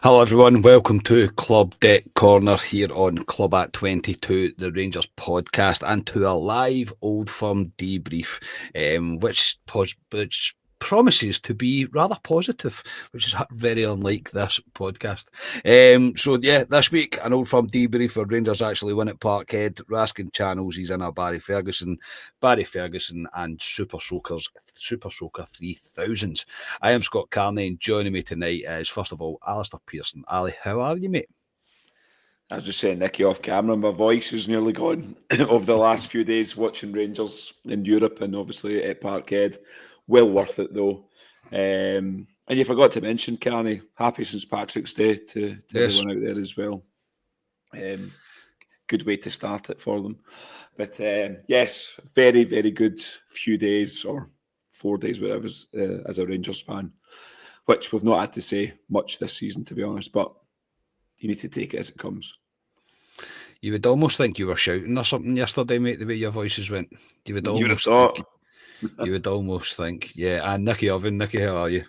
Hello everyone, welcome to Club Deck Corner here on Club at 22, the Rangers podcast, and to a live Old Firm Debrief, which promises to be rather positive, which is very unlike this podcast. This week, an Old Firm Debrief where Rangers actually win at Parkhead. Raskin channels he's in a Barry Ferguson, and Super Soaker 3000s. I am Scott Carney, and joining me tonight is, first of all, Alistair Pearson. Ali, how are you, mate? I was just saying, Nicky, off camera, my voice is nearly gone over the last few days watching Rangers in Europe and obviously at Parkhead. Well worth it, though. And you forgot to mention, Carney, happy St. Patrick's Day to everyone out there as well. Good way to start it for them. But yes, very, very good few days or 4 days, whatever, as a Rangers fan, which we've not had to say much this season, to be honest, but you need to take it as it comes. You would almost think you were shouting or something yesterday, mate, the way your voices went. You would almost think, yeah. And Nicky, how are you?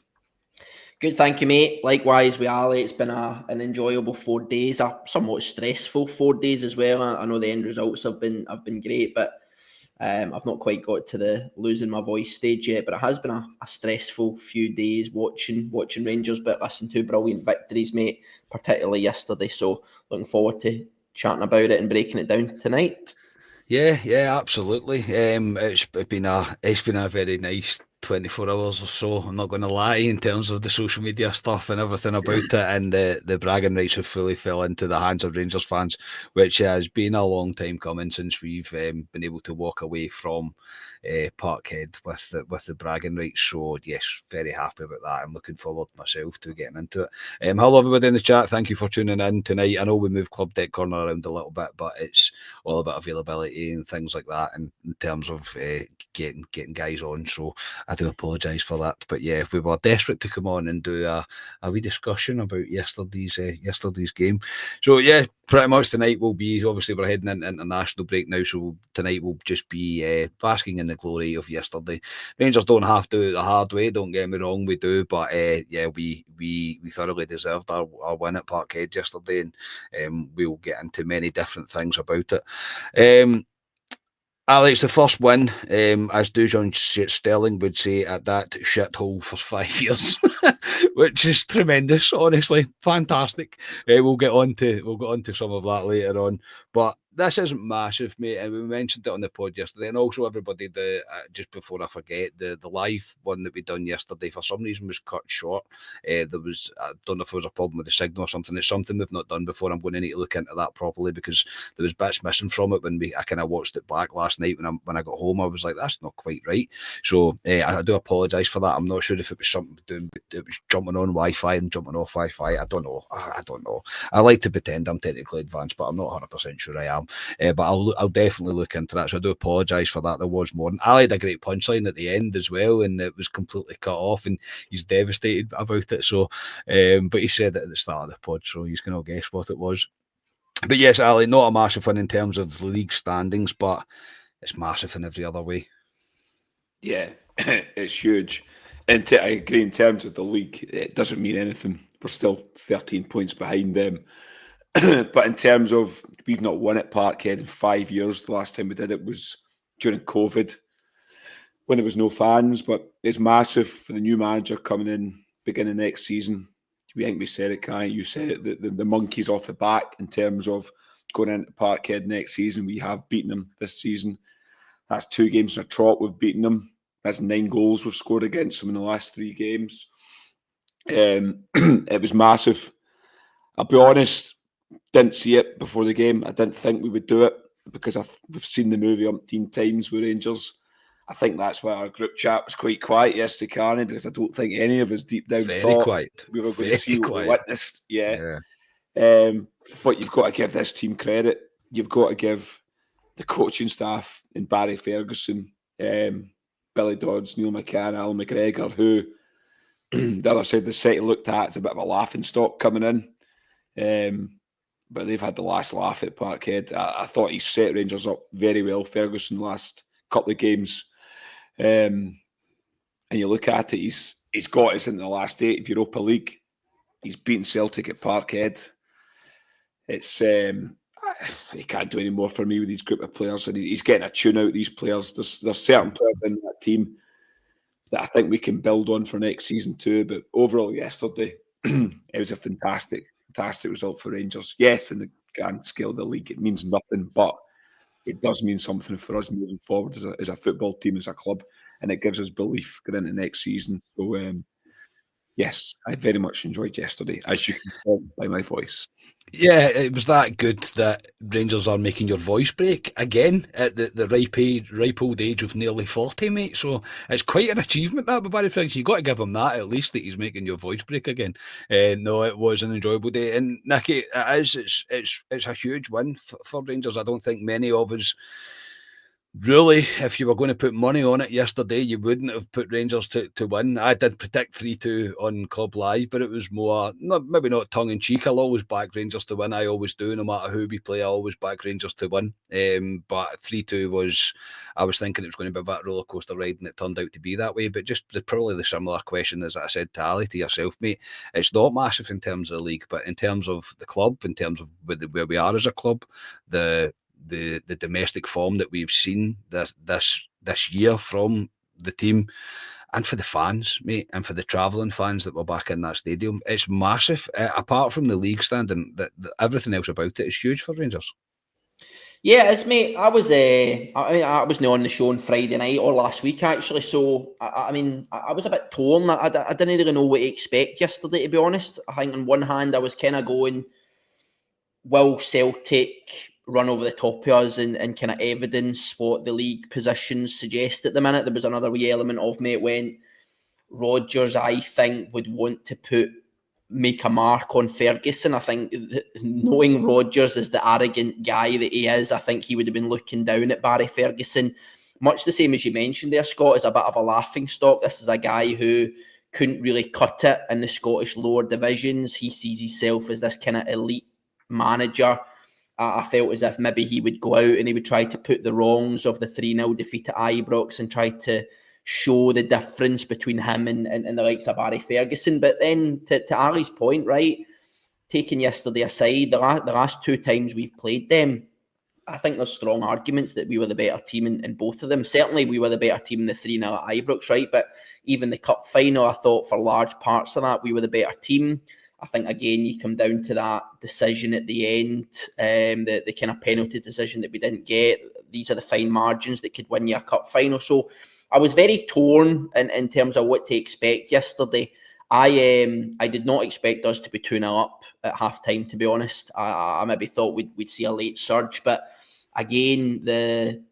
Good, thank you, mate. Likewise with Ali, it's been an enjoyable 4 days, a somewhat stressful 4 days as well. I know the end results have been great, but I've not quite got to the losing my voice stage yet. But it has been a stressful few days watching Rangers, but listen, 2 brilliant victories, mate, particularly yesterday. So looking forward to chatting about it and breaking it down tonight. Yeah, absolutely. It's been a very nice 24 hours or so, I'm not going to lie, in terms of the social media stuff and everything about it, and the bragging rights have fully fell into the hands of Rangers fans, which has been a long time coming since we've been able to walk away from Parkhead with the bragging rights. So yes, very happy about that. I'm looking forward myself to getting into it. Hello everybody in the chat, thank you for tuning in tonight. I know we moved Club Deck Corner around a little bit, but it's all about availability and things like that, and in terms of getting guys on, so I do apologise for that. But yeah, we were desperate to come on and do a wee discussion about yesterday's game. So yeah, pretty much tonight will be, obviously we're heading into international break now, so tonight will just be basking in the glory of yesterday. Rangers don't have to do it the hard way, don't get me wrong, we do, but we thoroughly deserved our win at Parkhead yesterday, and we'll get into many different things about it. Alex, the first win, as Dujon Sterling would say, at that shithole for 5 years, which is tremendous, honestly, fantastic. We'll get on to some of that later on, but this isn't massive, mate, and we mentioned it on the pod yesterday, and also everybody, just before I forget, the live one that we done yesterday for some reason was cut short. There was, I don't know if there was a problem with the signal or something. It's something we've not done before. I'm going to need to look into that properly, because there was bits missing from it when I kind of watched it back last night when I got home. I was like, that's not quite right. So I do apologise for that. I'm not sure if it was something it was jumping on Wi-Fi and jumping off Wi-Fi. I don't know. I like to pretend I'm technically advanced, but I'm not 100% sure I am. But I'll definitely look into that. So I do apologise for that. There was more. And Ali had a great punchline at the end as well, and it was completely cut off, and he's devastated about it. So, but he said it at the start of the pod, so he's going to guess what it was. But yes, Ali, not a massive one in terms of league standings, but it's massive in every other way. Yeah, it's huge. And I agree, in terms of the league, it doesn't mean anything. We're still 13 points behind them. But in terms of, we've not won at Parkhead in 5 years. The last time we did it was during COVID, when there was no fans. But it's massive for the new manager coming in beginning next season. I think we said it, Kai. You said it, the monkey's off the back in terms of going into Parkhead next season. We have beaten them this season. That's 2 games in a trot we've beaten them. That's 9 goals we've scored against them in the last 3 games. It was massive. I'll be honest, didn't see it before the game. I didn't think we would do it, because we've seen the movie umpteen times with Rangers. I think that's why our group chat was quite quiet yesterday, Carney, because I don't think any of us deep down thought we were going to see what we witnessed. Yeah. But you've got to give this team credit. You've got to give the coaching staff in Barry Ferguson, Billy Dodds, Neil McCann, Alan McGregor, who the other side of the city looked at as a bit of a laughing stock coming in. But they've had the last laugh at Parkhead. I thought he set Rangers up very well, Ferguson, the last couple of games. And you look at it, he's got us in the last 8 of Europa League. He's beaten Celtic at Parkhead. It's he can't do any more for me with these group of players, and he's getting a tune out of these players. There's certain players in that team that I think we can build on for next season too. But overall, yesterday, it was a fantastic result for Rangers. Yes, in the grand scale of the league, it means nothing, but it does mean something for us moving forward as a football team, as a club, and it gives us belief going into next season. So, yes, I very much enjoyed yesterday, as you can tell by my voice. Yeah, it was that good that Rangers are making your voice break again at the ripe old age of nearly 40, mate. So it's quite an achievement that by Barry Ferguson. You've got to give him that, at least, that he's making your voice break again. No, it was an enjoyable day. And Nicky, it's a huge win for Rangers. I don't think many of us really, if you were going to put money on it yesterday, you wouldn't have put Rangers to win. I did predict 3-2 on Club Live, but it was more, maybe not tongue-in-cheek. I'll always back Rangers to win. I always do, no matter who we play. I always back Rangers to win. But 3-2 was, I was thinking it was going to be a bit of a rollercoaster ride, and it turned out to be that way. But just probably the similar question as I said to Ali, to yourself, mate. It's not massive in terms of the league, but in terms of the club, in terms of where we are as a club, the domestic form that we've seen this year from the team, and for the fans, mate, and for the travelling fans that were back in that stadium, it's massive. Apart from the league standing, everything else about it is huge for Rangers. Yeah, it's mate. I was not on the show on Friday night or last week actually. So I was a bit torn. I didn't really know what to expect yesterday, to be honest. I think on one hand I was kind of going, will Celtic run over the top of us and kind of evidence what the league positions suggest at the minute? There was another wee element of me. It went, Rodgers, I think, would want to make a mark on Ferguson. I think knowing Rodgers as the arrogant guy that he is, I think he would have been looking down at Barry Ferguson, much the same as you mentioned there, Scott, as a bit of a laughing stock. This is a guy who couldn't really cut it in the Scottish lower divisions. He sees himself as this kind of elite manager. I felt as if maybe he would go out and he would try to put the wrongs of the 3-0 defeat at Ibrox and try to show the difference between him and the likes of Barry Ferguson. But then to Ali's point, right, taking yesterday aside, the last two times we've played them, I think there's strong arguments that we were the better team in both of them. Certainly we were the better team in the 3-0 at Ibrox, right? But even the cup final, I thought for large parts of that, we were the better team. I think, again, you come down to that decision at the end, the kind of penalty decision that we didn't get. These are the fine margins that could win you a cup final. So I was very torn in terms of what to expect yesterday. I did not expect us to be 2-0 up at half-time, to be honest. I maybe thought we'd see a late surge. But, again, the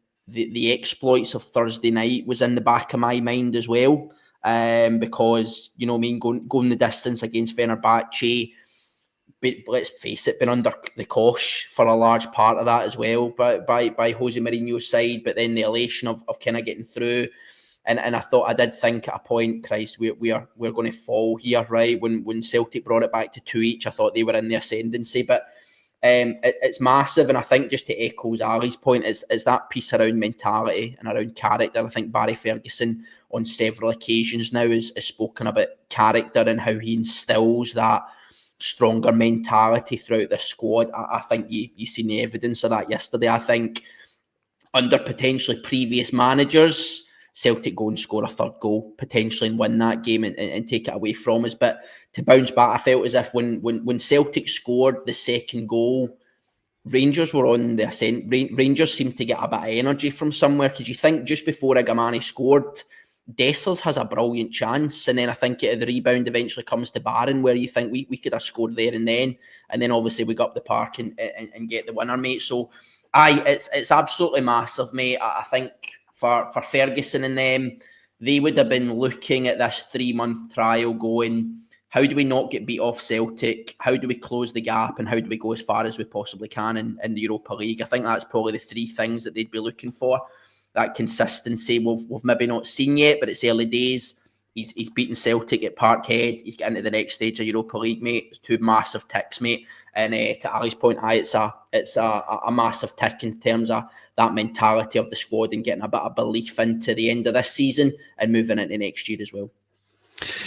exploits of Thursday night was in the back of my mind as well. Because, you know what I mean, going the distance against Fenerbahce, but let's face it, been under the cosh for a large part of that as well by Jose Mourinho's side, but then the elation of kind of getting through. And I did think at a point, Christ, we're going to fall here, right? When Celtic brought it back to 2 each, I thought they were in the ascendancy, but it's massive. And I think, just to echo Ali's point, is that piece around mentality and around character. I think Barry Ferguson on several occasions now has spoken about character and how he instills that stronger mentality throughout the squad. I think you seen the evidence of that yesterday. I think under potentially previous managers, Celtic go and score a third goal potentially and win that game and take it away from us. But to bounce back, I felt as if when Celtic scored the second goal, Rangers were on the ascent. Rangers seemed to get a bit of energy from somewhere, because you think just before Igamani scored, Dessers has a brilliant chance, and then I think the rebound eventually comes to Barron, where you think we could have scored there and then obviously we go up the park and get the winner, mate. So it's absolutely massive, mate. I think for Ferguson and them, they would have been looking at this 3-month trial going, how do we not get beat off Celtic? How do we close the gap? And how do we go as far as we possibly can in the Europa League? I think that's probably the three things that they'd be looking for. That consistency we've maybe not seen yet, but it's early days. He's beaten Celtic at Parkhead. He's getting to the next stage of Europa League, mate. It's two massive ticks, mate. And to Ali's point, it's a massive tick in terms of that mentality of the squad and getting a bit of belief into the end of this season and moving into next year as well.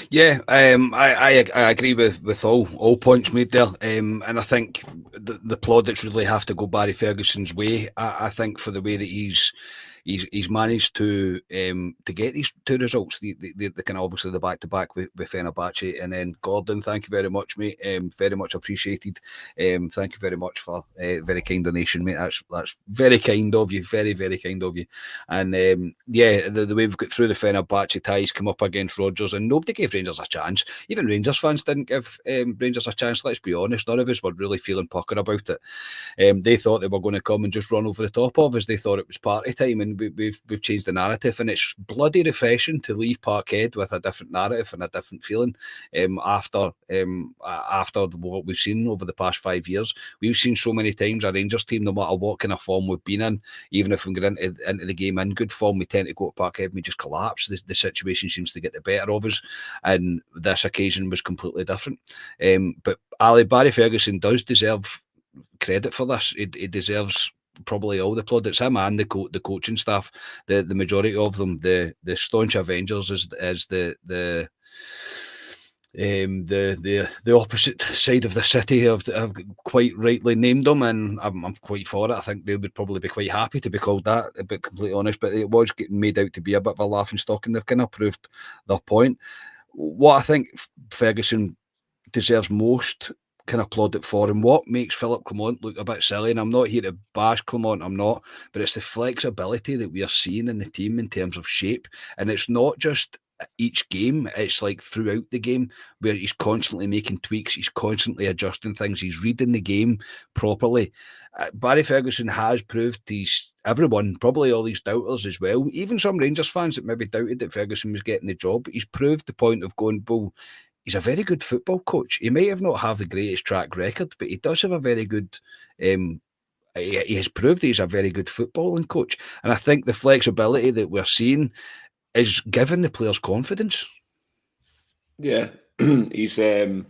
Yeah, I agree with all points made there, and I think the plaudits really have to go Barry Ferguson's way. I think for the way that he's managed to get these two results, the kind of obviously the back to back with Fenerbahce, and then Gordon. Thank you very much, mate. Very much appreciated. Thank you very much for very kind donation, mate. That's very kind of you. Very kind of you. And yeah, the way we've got through the Fenerbahce ties, come up against Rodgers, and nobody gave Rangers a chance. Even Rangers fans didn't give Rangers a chance. Let's be honest, none of us were really feeling pucker about it. They thought they were going to come and just run over the top of us. They thought it was party time, and we've changed the narrative. And it's bloody refreshing to leave Parkhead with a different narrative and a different feeling. After what we've seen over the past 5 years, we've seen so many times a Rangers team, no matter what kind of form we've been in, even if we get into the game in good form, we tend to go to Parkhead and we just collapse. The situation seems to get the better of us, and this occasion was completely different. But Barry Ferguson does deserve credit for this. He deserves probably all the plaudits. Him and the coaching staff, the majority of them, the staunch Avengers is the opposite side of the city have quite rightly named them, and I'm quite for it. I think they would probably be quite happy to be called that, to be completely honest, but it was getting made out to be a bit of a laughing stock, and they've kind of proved their point. What I think Ferguson deserves most kind of plaudit for, and what makes Philip Clement look a bit silly, and I'm not here to bash Clement, I'm not, but it's the flexibility that we are seeing in the team in terms of shape, and it's not just each game, it's like throughout the game where he's constantly making tweaks, he's constantly adjusting things, he's reading the game properly. Barry Ferguson has proved everyone, probably all these doubters as well, even some Rangers fans that maybe doubted that Ferguson was getting the job, he's proved the point of going, well, he's a very good football coach. He might have not have the greatest track record, but he does have a very good he has proved he's a very good footballing coach. And I think the flexibility that we're seeing is giving the players confidence. Yeah, he's I mean,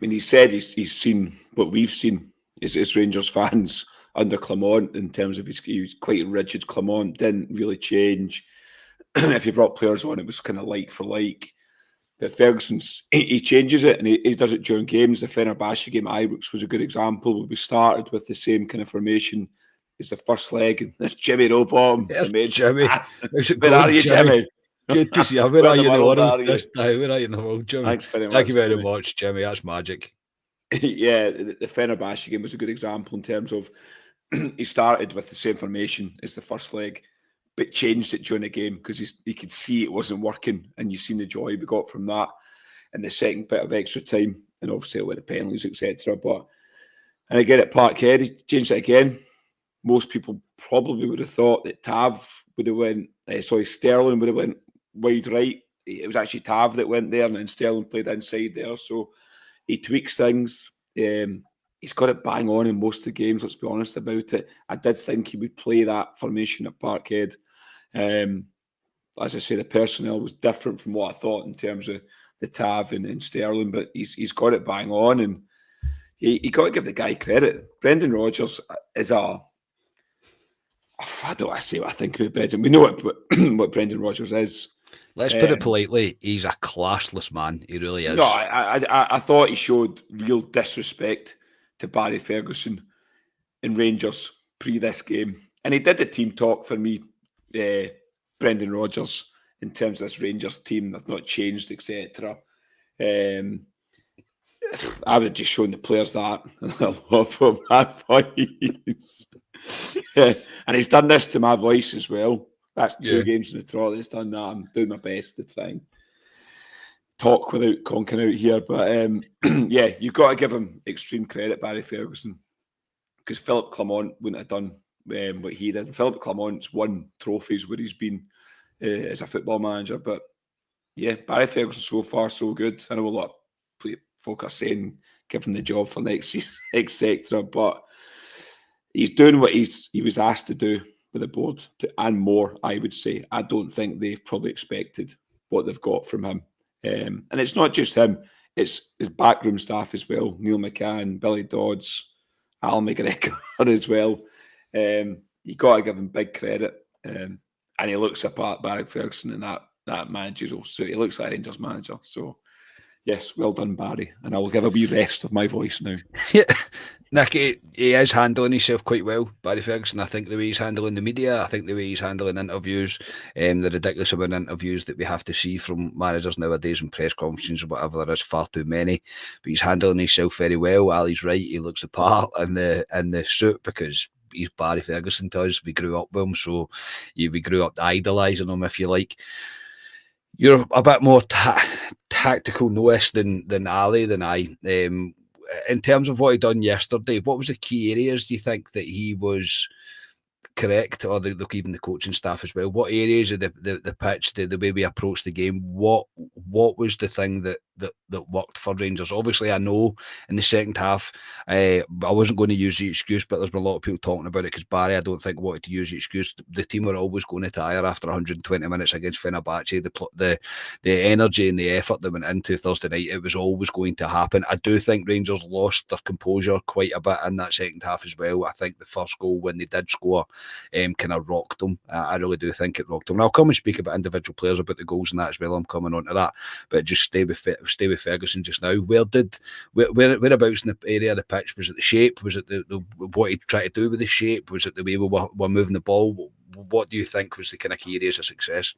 he said he's seen what we've seen as Rangers fans under Clement in terms of he was quite rigid. Clement didn't really change. If you brought players on, it was kind of like for like. But Ferguson's he changes it, and he does it during games. The Fenerbahce game, Ibrox, was a good example where we started with the same kind of formation as the first leg, and there's Jimmy Robom. There's Jimmy. How's it Where going, are you, Jimmy? Good to see you. Where are you in the world this time? Where are you in the world, Jimmy? Thanks very much. Thank you very much, Jimmy. That's magic. Yeah, the Fenerbahce game was a good example in terms of he started with the same formation as the first leg, but changed it during the game because he could see it wasn't working, and you've seen the joy we got from that in the second bit of extra time, and obviously it went to penalties, etc. And again at Parkhead, he changed it again. Most people probably would have thought that Sterling would have went wide right. It was actually Tav that went there, and then Sterling played inside there. So he tweaks things. He's got it bang on in most of the games, let's be honest about it. I did think he would play that formation at Parkhead. As I say, the personnel was different from what I thought in terms of the Tav and Sterling, but he's got it bang on, and you got to give the guy credit. Brendan Rodgers is I don't want to say what I think about Brendan. We know what Brendan Rodgers is. Let's put it politely. He's a classless man. He really is. No, I thought he showed real disrespect to Barry Ferguson and Rangers pre this game. And he did the team talk for me, Brendan Rodgers, in terms of this Rangers team. They've not changed, etc. I would have just shown the players that. I love what my voice. Yeah. And he's done this to my voice as well. That's two games in the trot that's done that. I'm doing my best to try and talk without conking out here. But yeah, you've got to give him extreme credit, Barry Ferguson, because Philip Clement wouldn't have done what he did. Philip Clement's won trophies where he's been as a football manager. But yeah, Barry Ferguson so far so good. I know a lot of folk are saying give him the job for next season, etc. But he's doing what he was asked to do with the board and more, I would say. I don't think they've probably expected what they've got from him. And it's not just him, it's his backroom staff as well. Neil McCann, Billy Dodds, Al McGregor as well. You got to give him big credit. And he looks apart Barry Ferguson in that that managerial suit. He looks like a Rangers manager. So, yes, well done, Barry. And I will give a wee rest of my voice now. Yeah, Nick, he is handling himself quite well, Barry Ferguson. I think the way he's handling the media, I think the way he's handling interviews, the ridiculous amount of interviews that we have to see from managers nowadays and press conferences or whatever, there is far too many. But he's handling himself very well. Ali's right, he looks the part in the suit because he's Barry Ferguson to us. We grew up with him, so we grew up idolising him, if you like. You're a bit more tactical noise than Ali, than I. In terms of what he done yesterday, what was the key areas do you think that he was correct, or even the coaching staff as well? What areas of the pitch, the way we approached the game, what was the thing that worked for Rangers? Obviously, I know in the second half, I wasn't going to use the excuse, but there's been a lot of people talking about it because Barry, I don't think, wanted to use the excuse. The team were always going to tire after 120 minutes against Fenerbahce. The energy and the effort that went into Thursday night, it was always going to happen. I do think Rangers lost their composure quite a bit in that second half as well. I think the first goal, when they did score, kind of rocked them. I really do think it rocked them. And I'll come and speak about individual players, about the goals and that as well. I'm coming on to that, but just stay with Ferguson just now. Whereabouts in the area of the pitch? Was it the shape? Was it the what he tried to do with the shape? Was it the way we were moving the ball? What do you think was the kind of key areas of success?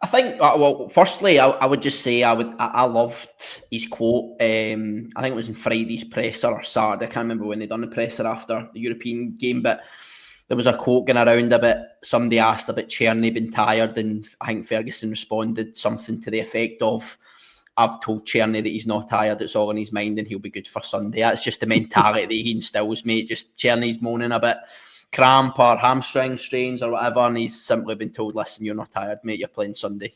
I think, well, firstly, I would just say I loved his quote. I think it was in Friday's presser or Saturday. I can't remember when they done the presser after the European game, but there was a quote going around a bit. Somebody asked about Czerny being tired, and I think Ferguson responded something to the effect of, "I've told Czerny that he's not tired, it's all in his mind and he'll be good for Sunday." That's just the mentality that he instills, mate. Just Czerny's moaning a bit, cramp or hamstring strains or whatever, and he's simply been told, "Listen, you're not tired, mate, you're playing Sunday."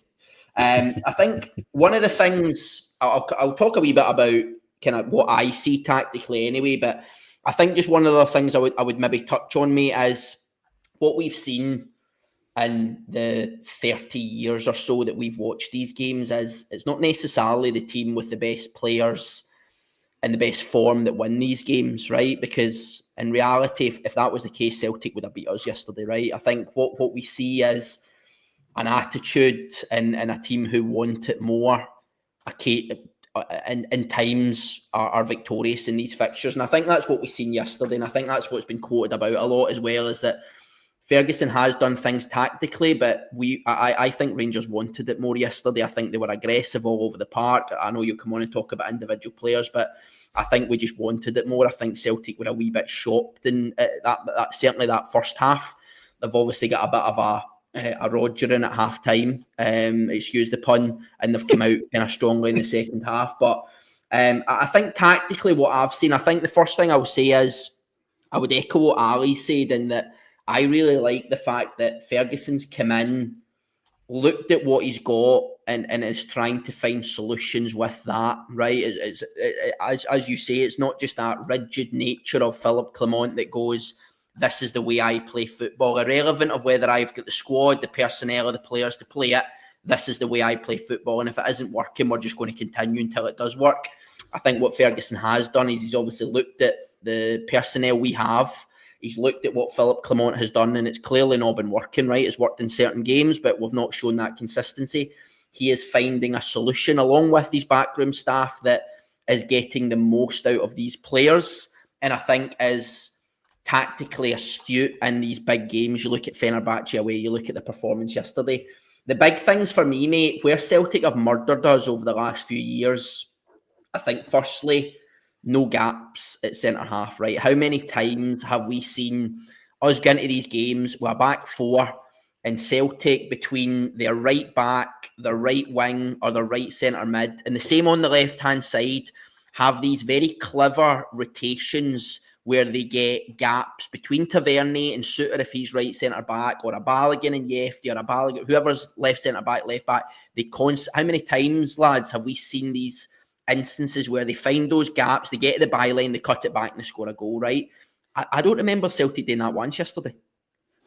I think one of the things, I'll talk a wee bit about kind of what I see tactically anyway, but I think just one of the things I would maybe touch on, mate, is what we've seen in the 30 years or so that we've watched these games is it's not necessarily the team with the best players and the best form that win these games, right? Because in reality, if that was the case, Celtic would have beat us yesterday, right? I think what we see is an attitude and a team who want it more, in times are victorious in these fixtures. And I think that's what we've seen yesterday. And I think that's what's been quoted about a lot as well, is that Ferguson has done things tactically, but I think Rangers wanted it more yesterday. I think they were aggressive all over the park. I know you'll come on and talk about individual players, but I think we just wanted it more. I think Celtic were a wee bit shocked in that certainly that first half. They've obviously got a bit of a Roger in at half time, excuse the pun, and they've come out kind of strongly in the second half. But I think tactically what I've seen, I think the first thing I'll say is I would echo what Ali said, in that I really like the fact that Ferguson's come in, looked at what he's got, and is trying to find solutions with that, right? As you say, it's not just that rigid nature of Philippe Clement that goes, "This is the way I play football," irrelevant of whether I've got the squad, the personnel, or the players to play it. This is the way I play football, and if it isn't working, we're just going to continue until it does work. I think what Ferguson has done is he's obviously looked at the personnel we have. He's looked at what Philippe Clement has done, and it's clearly not been working, right? It's worked in certain games, but we've not shown that consistency. He is finding a solution along with his backroom staff that is getting the most out of these players, and I think is tactically astute in these big games. You look at Fenerbahce away, you look at the performance yesterday. The big things for me, mate, where Celtic have murdered us over the last few years, I think firstly, no gaps at centre-half, right? How many times have we seen us get into these games with a back four and Celtic between their right back, their right wing, or their right centre mid, and the same on the left-hand side, have these very clever rotations where they get gaps between Tavernier and Suter if he's right centre-back, or a Balogun and Yefty, or a Balogun, whoever's left centre-back, left-back. How many times, lads, have we seen these instances where they find those gaps, they get to the byline, they cut it back and they score a goal, right? I don't remember Celtic doing that once yesterday.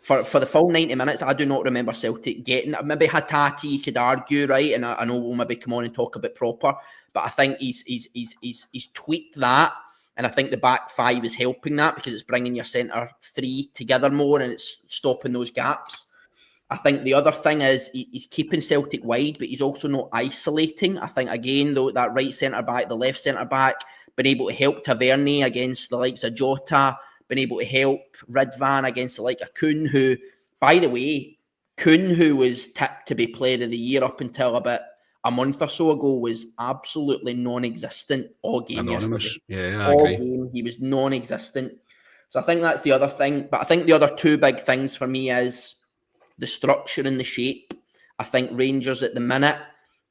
For the full 90 minutes, I do not remember Celtic getting, maybe Hattati, you could argue, right? And I know we'll maybe come on and talk a bit proper, but I think he's tweaked that, and I think the back five is helping that because it's bringing your centre three together more and it's stopping those gaps. I think the other thing is he's keeping Celtic wide, but he's also not isolating. I think, again, though, that right centre-back, the left centre-back, been able to help Tavernier against the likes of Jota, been able to help Ridvan against the like of Kuhn, who, by the way, who was tipped to be player of the year up until about a month or so ago, was absolutely non-existent all game Anonymous. yesterday. Yeah, I All agree. game, he was non-existent. So I think that's the other thing. But I think the other two big things for me is the structure and the shape. I think Rangers at the minute,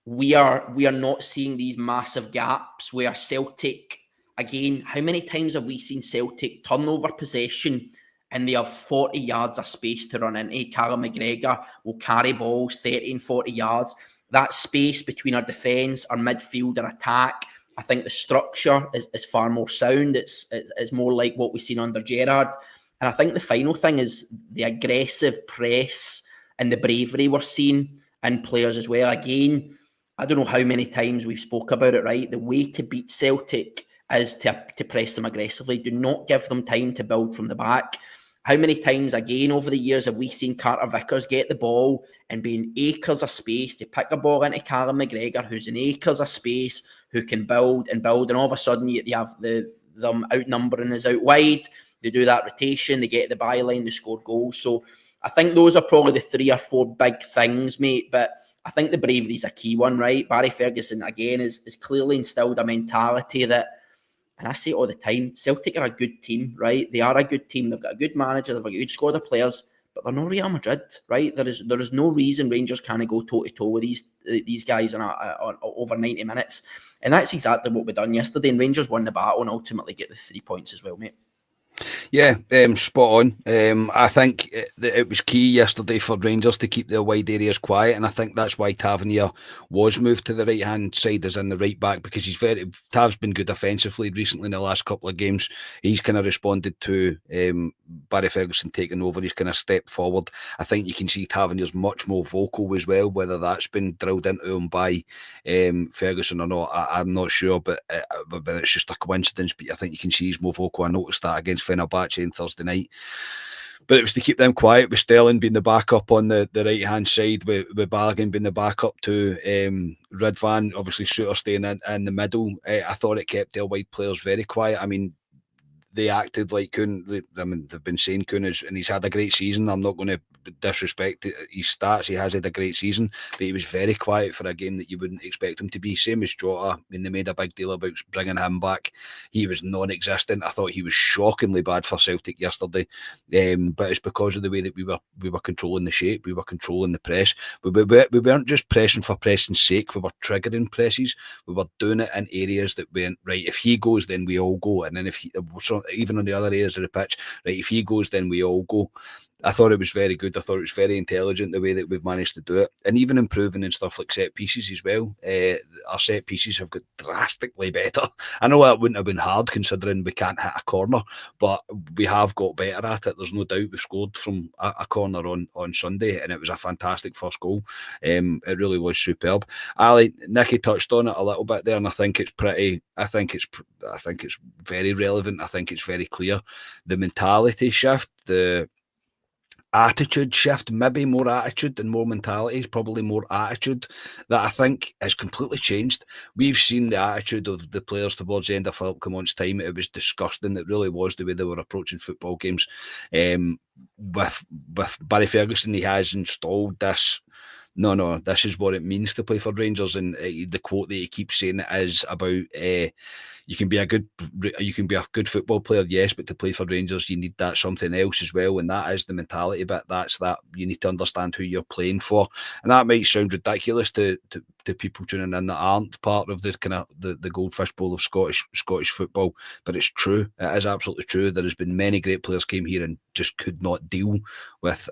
we are not seeing these massive gaps where Celtic, again, how many times have we seen Celtic turn over possession and they have 40 yards of space to run into? Callum McGregor will carry balls 30 and 40 yards. That space between our defence, our midfield, our attack, I think the structure is far more sound. It's more like what we've seen under Gerrard. And I think the final thing is the aggressive press and the bravery we're seeing in players as well. Again, I don't know how many times we've spoke about it, right? The way to beat Celtic is to press them aggressively. Do not give them time to build from the back. How many times, again, over the years have we seen Carter Vickers get the ball and be in acres of space to pick a ball into Callum McGregor, who's in acres of space, who can build, and all of a sudden you have them outnumbering us out wide. They do that rotation, they get the byline, they score goals. So I think those are probably the 3 or 4 big things, mate. But I think the bravery is a key one, right? Barry Ferguson, again, is clearly instilled a mentality that, and I say it all the time, Celtic are a good team, right? They are a good team. They've got a good manager. They've got a good squad of players, but they're not Real Madrid, right? There is no reason Rangers can't go toe-to-toe with these guys on over 90 minutes. And that's exactly what we done yesterday. And Rangers won the battle and ultimately get the 3 points as well, mate. Yeah, spot on. I think it was key yesterday for Rangers to keep their wide areas quiet, and I think that's why Tavernier was moved to the right hand side as in the right back, because Tav's been good offensively recently in the last couple of games. He's kind of responded to Barry Ferguson taking over. He's kind of stepped forward. I think you can see Tavernier's much more vocal as well. Whether that's been drilled into him by Ferguson or not, I'm not sure, but it's just a coincidence. But I think you can see he's more vocal. I noticed that against Fenerbahce on Thursday night. But it was to keep them quiet, with Sterling being the backup on the right hand side, with Balogun being the backup to Ridvan, obviously Suter staying in the middle. I thought it kept their wide players very quiet. I mean, they acted like Kuhn. They've been saying Kuhn and he's had a great season. I'm not going to disrespect his stats. He has had a great season, but he was very quiet for a game that you wouldn't expect him to be. Same as Jota. I mean, they made a big deal about bringing him back. He was non-existent. I thought he was shockingly bad for Celtic yesterday, but it's because of the way that we were controlling the shape, we were controlling the press. We weren't just pressing for pressing's sake. We were triggering presses. We were doing it in areas that went right. If he goes, then we all go, and then even on the other areas of the pitch, right, if he goes, then we all go. I thought it was very good. I thought it was very intelligent the way that we've managed to do it, and even improving in stuff like set pieces as well. Our set pieces have got drastically better. I know that wouldn't have been hard considering we can't hit a corner, but we have got better at it. There's no doubt. We scored from a corner on Sunday, and it was a fantastic first goal. It really was superb. Ali, Nicky touched on it a little bit there, and I think it's very relevant. I think it's very clear. The mentality shift, the attitude shift, maybe more attitude and more mentality, probably more attitude, that I think has completely changed. We've seen the attitude of the players towards the end of Philip Clement's time. It was disgusting. It really was, the way they were approaching football games. With Barry Ferguson, he has installed this. No, this is what it means to play for Rangers, and the quote that he keeps saying is about you can be a good football player, yes, but to play for Rangers you need that something else as well, and that is the mentality bit. That's that you need to understand who you're playing for, and that might sound ridiculous to people tuning in that aren't part of the kind of the goldfish bowl of Scottish football, but it's true. It is absolutely true. There has been many great players came here and just could not deal with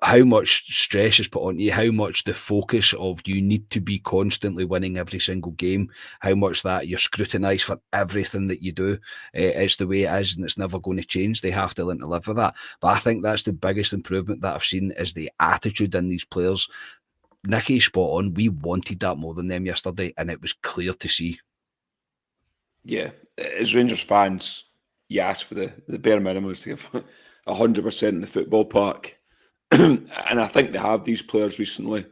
how much stress is put on you, how much the focus of you need to be constantly winning every single game, how much that you're scrutinised for everything that you do. It's the way it is, and it's never going to change. They have to learn to live with that. But I think that's the biggest improvement that I've seen, is the attitude in these players. Nicky's spot on. We wanted that more than them yesterday, and it was clear to see. Yeah, as Rangers fans, you ask for the bare minimum to give 100% in the football park. And I think they have these players recently.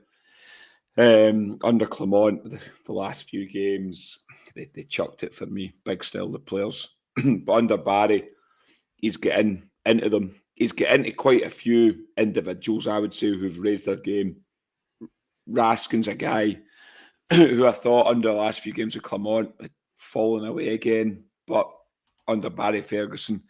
Under Clement, the last few games, they chucked it for me. Big still, the players. But under Barry, he's getting into them. He's getting into quite a few individuals, I would say, who've raised their game. Raskin's a guy who I thought under the last few games of Clement had fallen away again. But under Barry Ferguson,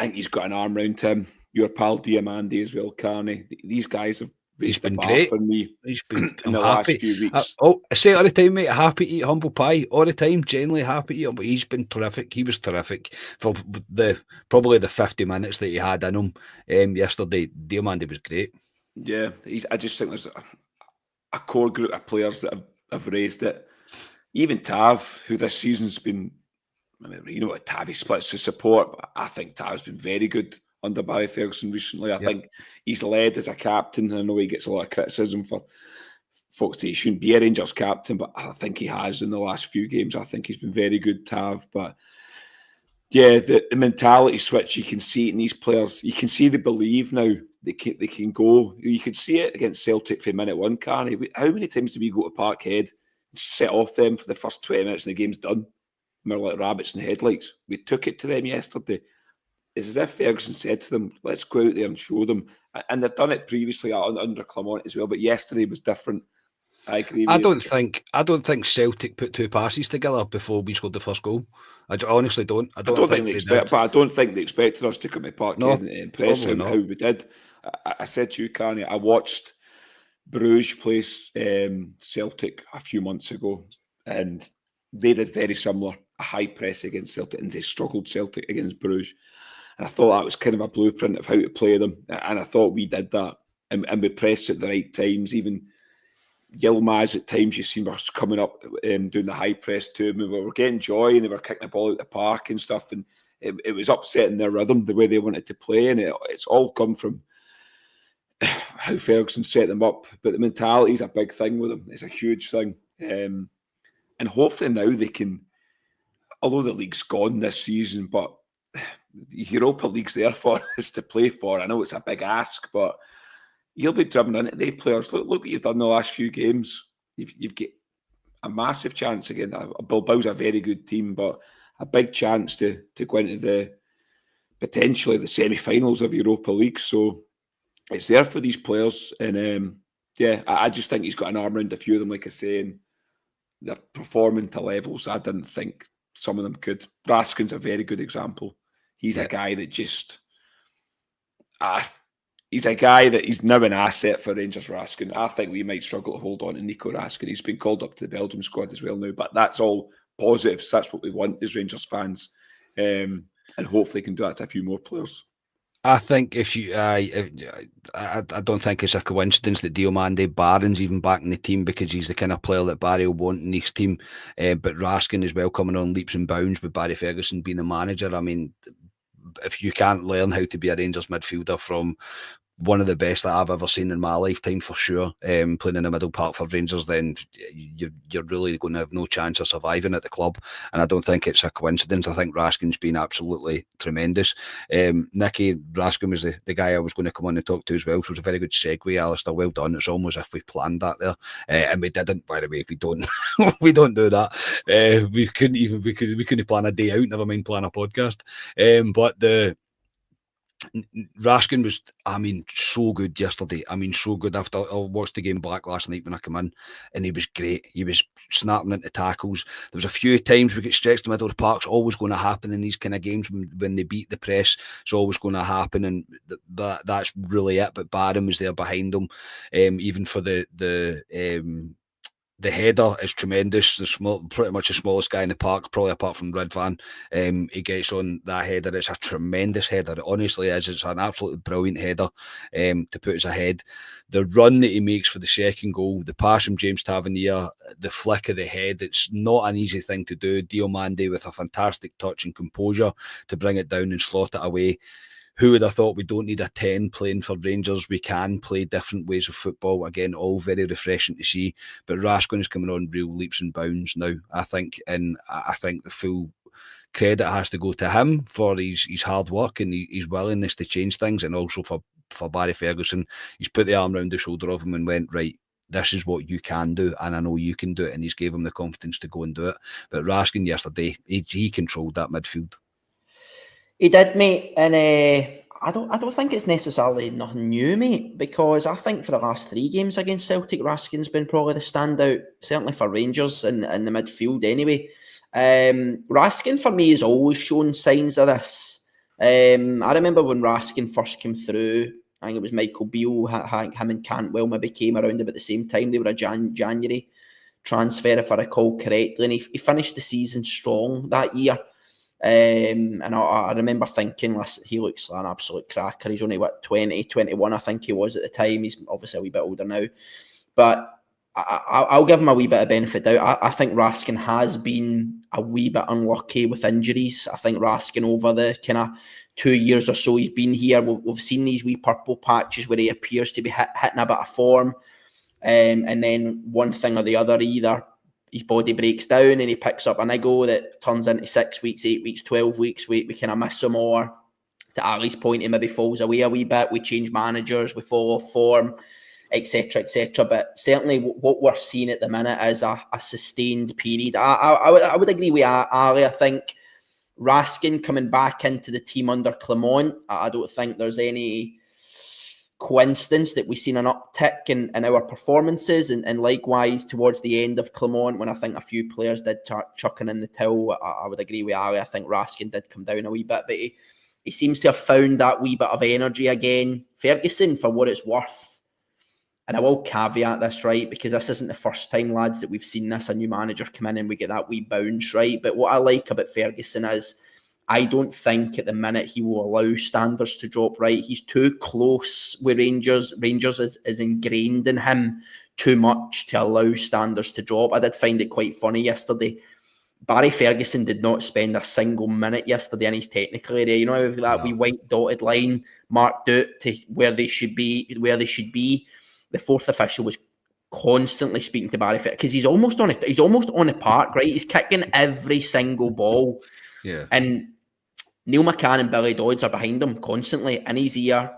I think he's got an arm round him. Your pal Diamandi as well, Carney. These guys have raised the bar great for me. He's been. in the last few weeks. I say it all the time, mate. Happy to eat humble pie all the time. Genuinely happy to eat him. But he's been terrific. He was terrific for probably the 50 minutes that he had in him yesterday. Diamandi was great. Yeah, I just think there's a core group of players that have raised it. Even Tav, who this season's been, I mean, you know what, Tav, he splits the support, but I think Tav's been very good under Barry Ferguson recently. I think he's led as a captain. I know he gets a lot of criticism for folks say he shouldn't be a Rangers captain, but I think he has in the last few games. I think he's been very good, Tav. But yeah, the mentality switch, you can see it in these players. You can see they believe now. They can go. You could see it against Celtic for minute one, Carney. How many times do we go to Parkhead, set off them for the first 20 minutes and the game's done? We're like rabbits in headlights. We took it to them yesterday. It's as if Ferguson said to them, let's go out there and show them. And they've done it previously under Clement as well, but yesterday was different. I agree with you. I don't think Celtic put two passes together before we scored the first goal. I honestly don't. I don't think they did. But I don't think they expected us to come to Parkhead and impress them how we did. I said to you, Carney, I watched Bruges play Celtic a few months ago, and they did very similar, a high press against Celtic, and they struggled Celtic against Bruges. And I thought that was kind of a blueprint of how to play them. And I thought we did that. And we pressed at the right times. Even Yilmaz at times, you seen us coming up doing the high press too. We were getting joy and they were kicking the ball out the park and stuff. And it was upsetting their rhythm, the way they wanted to play. And it's all come from how Ferguson set them up. But the mentality is a big thing with them. It's a huge thing. And hopefully now they can, although the league's gone this season, but the Europa League's there for us to play for. I know it's a big ask, but you'll be dribbling into the players. Look what you've done the last few games. You've got a massive chance again. Bilbao's a very good team, but a big chance to go into potentially the semi-finals of Europa League. So it's there for these players. And I just think he's got an arm around a few of them, like I say, and they're performing to levels I didn't think some of them could. Raskin's a very good example. He's a guy that just... he's a guy that he's now an asset for Rangers, Raskin. I think we might struggle to hold on to Nico Raskin. He's been called up to the Belgium squad as well now, but that's all positives. That's what we want as Rangers fans. And hopefully can do that to a few more players. I think I don't think it's a coincidence that Diomande Barron's even back in the team, because he's the kind of player that Barry will want in his team. But Raskin as well, coming on leaps and bounds with Barry Ferguson being the manager. I mean, if you can't learn how to be a Rangers midfielder from one of the best that I've ever seen in my lifetime, for sure, playing in the middle park for Rangers, then you're really going to have no chance of surviving at the club. And I don't think it's a coincidence. I think Raskin's been absolutely tremendous. Nicky, Raskin was the guy I was going to come on and talk to as well, so it was a very good segue, Alistair. Well done. It's almost as if we planned that there, and we didn't, by the way. We don't we don't do that. We couldn't plan a day out, never mind plan a podcast. But Raskin was, so good yesterday. So good. After I watched the game back last night when I came in, and he was great. He was snapping into tackles. There was a few times we get stretched in the middle of the park. It's always going to happen in these kind of games when they beat the press. It's always going to happen, and that's really it. But Barron was there behind him, even for the header is tremendous. Pretty much the smallest guy in the park, probably apart from Ridvan. He gets on that header. It's a tremendous header. It honestly is. It's an absolutely brilliant header to put us ahead. The run that he makes for the second goal, the pass from James Tavernier, the flick of the head, it's not an easy thing to do. Diomande with a fantastic touch and composure to bring it down and slot it away. Who would have thought we don't need a 10 playing for Rangers? We can play different ways of football. Again, all very refreshing to see. But Raskin is coming on real leaps and bounds now, I think. And I think the full credit has to go to him for his hard work and his willingness to change things, and also for for Barry Ferguson. He's put the arm around the shoulder of him and went, right, this is what you can do, and I know you can do it, and he's gave him the confidence to go and do it. But Raskin yesterday, he controlled that midfield. He did, mate, and I don't think it's necessarily nothing new, mate, because I think for the last 3 games against Celtic, Raskin's been probably the standout, certainly for Rangers in the midfield anyway. Raskin for me has always shown signs of this. I remember when Raskin first came through, I think it was Michael Beale, him and Cantwell maybe came around about the same time. They were a January transfer, if I recall correctly, and he finished the season strong that year. And I remember thinking, listen, he looks like an absolute cracker. He's only, 20, 21, I think he was at the time. He's obviously a wee bit older now. But I'll give him a wee bit of benefit out. I think Raskin has been a wee bit unlucky with injuries. I think Raskin, over the kind of 2 years or so he's been here, we've seen these wee purple patches where he appears to be hitting a bit of form. And then one thing or the other, either his body breaks down and he picks up an ego that turns into 6 weeks, 8 weeks, 12 weeks. We kind of miss him, or to Ali's point, he maybe falls away a wee bit. We change managers, we fall off form, etc., etc. But certainly what we're seeing at the minute is a sustained period. I would agree with Ali. I think Raskin coming back into the team under Clement, I don't think there's any coincidence that we've seen an uptick in our performances, and likewise towards the end of Clement, when I think a few players did start chucking in the till, I would agree with Ali. I think Raskin did come down a wee bit, but he seems to have found that wee bit of energy again. Ferguson, for what it's worth, and I will caveat this, right, because this isn't the first time, lads, that we've seen this, a new manager come in and we get that wee bounce, right? But what I like about Ferguson is I don't think at the minute he will allow standards to drop, right? He's too close with Rangers. Rangers is ingrained in him too much to allow standards to drop. I did find it quite funny yesterday. Barry Ferguson did not spend a single minute yesterday in his technical area. You know, that wee white dotted line marked out to where they should be. The fourth official was constantly speaking to Barry because he's almost on a park, right? He's kicking every single ball. Yeah. And Neil McCann and Billy Dodds are behind him constantly in his ear,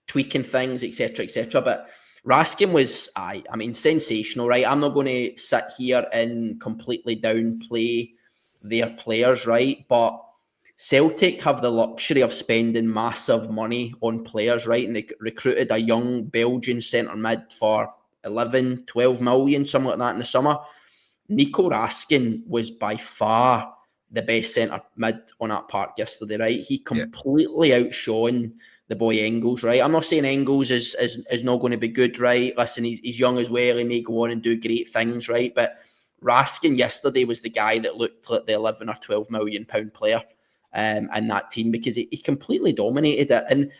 tweaking things, etc., etc. But Raskin was, I mean, sensational, right? I'm not going to sit here and completely downplay their players, right? But Celtic have the luxury of spending massive money on players, right? And they recruited a young Belgian centre mid for 11, 12 million, something like that in the summer. Nico Raskin was by far the best centre mid on that park yesterday, right? He completely outshone the boy Engels, right? I'm not saying Engels is not going to be good, right? Listen, he's young as well. He may go on and do great things, right? But Raskin yesterday was the guy that looked like the 11 or 12 million pound player in that team, because he completely dominated it.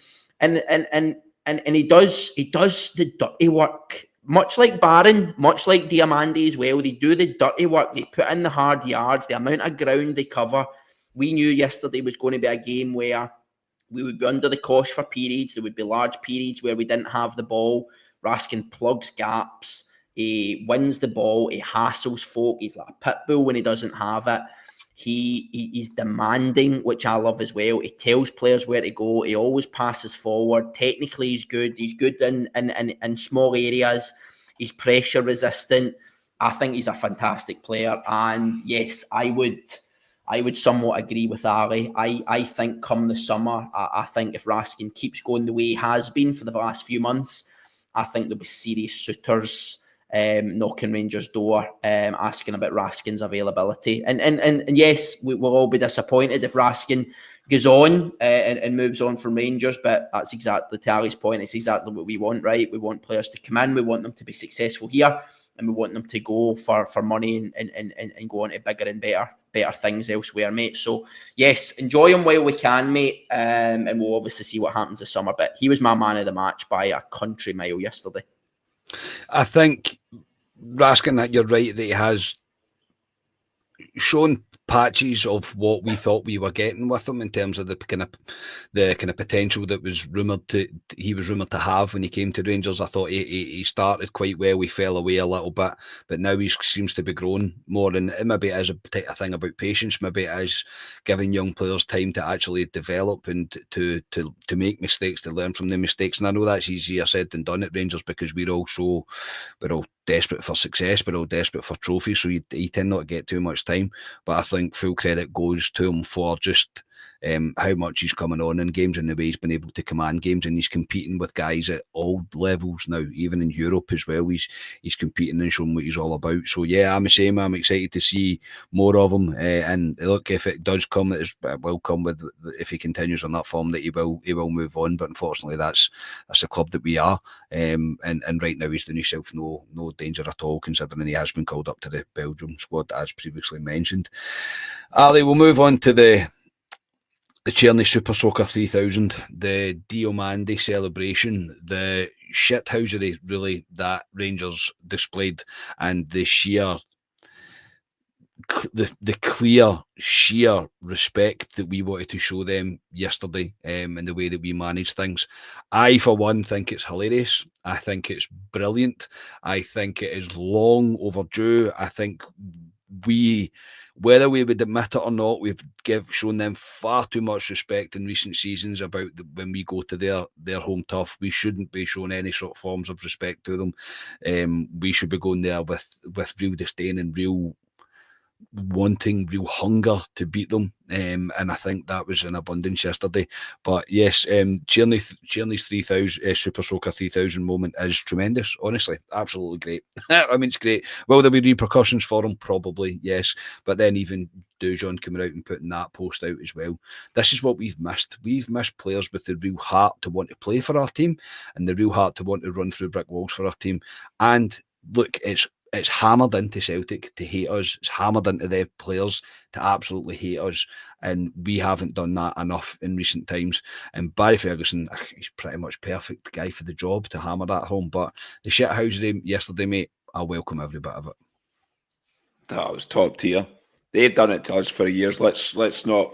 And he does the dirty work. Much like Barron, much like Diamande as well, they do the dirty work. They put in the hard yards, the amount of ground they cover. We knew yesterday was going to be a game where we would be under the cosh for periods. There would be large periods where we didn't have the ball. Raskin plugs gaps. He wins the ball. He hassles folk. He's like a pit bull when he doesn't have it. He's demanding, which I love as well. He tells players where to go. He always passes forward. Technically, he's good. He's good in small areas. He's pressure resistant. I think he's a fantastic player. And yes, I would somewhat agree with Ali. I think come the summer, I think if Raskin keeps going the way he has been for the last few months, I think there'll be serious suitors knocking Rangers' door, asking about Raskin's availability. And yes, we will all be disappointed if Raskin goes on and moves on from Rangers, but that's exactly Tally's point. It's exactly what we want, right? We want players to come in, we want them to be successful here, and we want them to go for money and go on to bigger and better things elsewhere, mate. So yes, enjoy him while we can, mate, and we'll obviously see what happens this summer. But he was my man of the match by a country mile yesterday. I think, Raskin, that you're right, that he has shown patches of what we thought we were getting with him in terms of the kind of potential that was he was rumoured to have when he came to Rangers. I thought he started quite well. We fell away a little bit, but now he seems to be growing more. And maybe it is a thing about patience. Maybe it is giving young players time to actually develop and to make mistakes, to learn from the mistakes. And I know that's easier said than done at Rangers because we're all desperate for success, we're all desperate for trophies, so you tend not to get too much time. But I think full credit goes to him for just how much he's coming on in games and the way he's been able to command games, and he's competing with guys at all levels now, even in Europe as well. He's competing and showing what he's all about. So yeah, I'm the same. I'm excited to see more of him. And look, if it does come, it will come with, if he continues on that form, that he will move on. But unfortunately, that's the club that we are. And right now he's doing himself no danger at all, considering he has been called up to the Belgium squad as previously mentioned. Ali, we'll move on to the Cherny Super Soccer 3000, the Diomande celebration, the shithousery really that Rangers displayed, and the clear sheer respect that we wanted to show them yesterday, and the way that we managed things. I, for one, think it's hilarious. I think it's brilliant. I think it is long overdue. I think whether we would admit it or not, we've shown them far too much respect in recent seasons about when we go to their home turf. We shouldn't be showing any sort of forms of respect to them. We should be going there with real disdain and real real hunger to beat them, and I think that was in abundance yesterday. But yes, Cherny's 3000 Super Soccer 3000 moment is tremendous. Honestly, absolutely great. I mean, it's great. Will there be repercussions for him? Probably, yes. But then even Dujon coming out and putting that post out as well. This is what we've missed. We've missed players with the real heart to want to play for our team and the real heart to want to run through brick walls for our team. And look, it's hammered into Celtic to hate us. It's hammered into their players to absolutely hate us. And we haven't done that enough in recent times. And Barry Ferguson, he's pretty much perfect guy for the job to hammer that home. But the shithousery yesterday, mate, I welcome every bit of it. That was top tier. They've done it to us for years. Let's not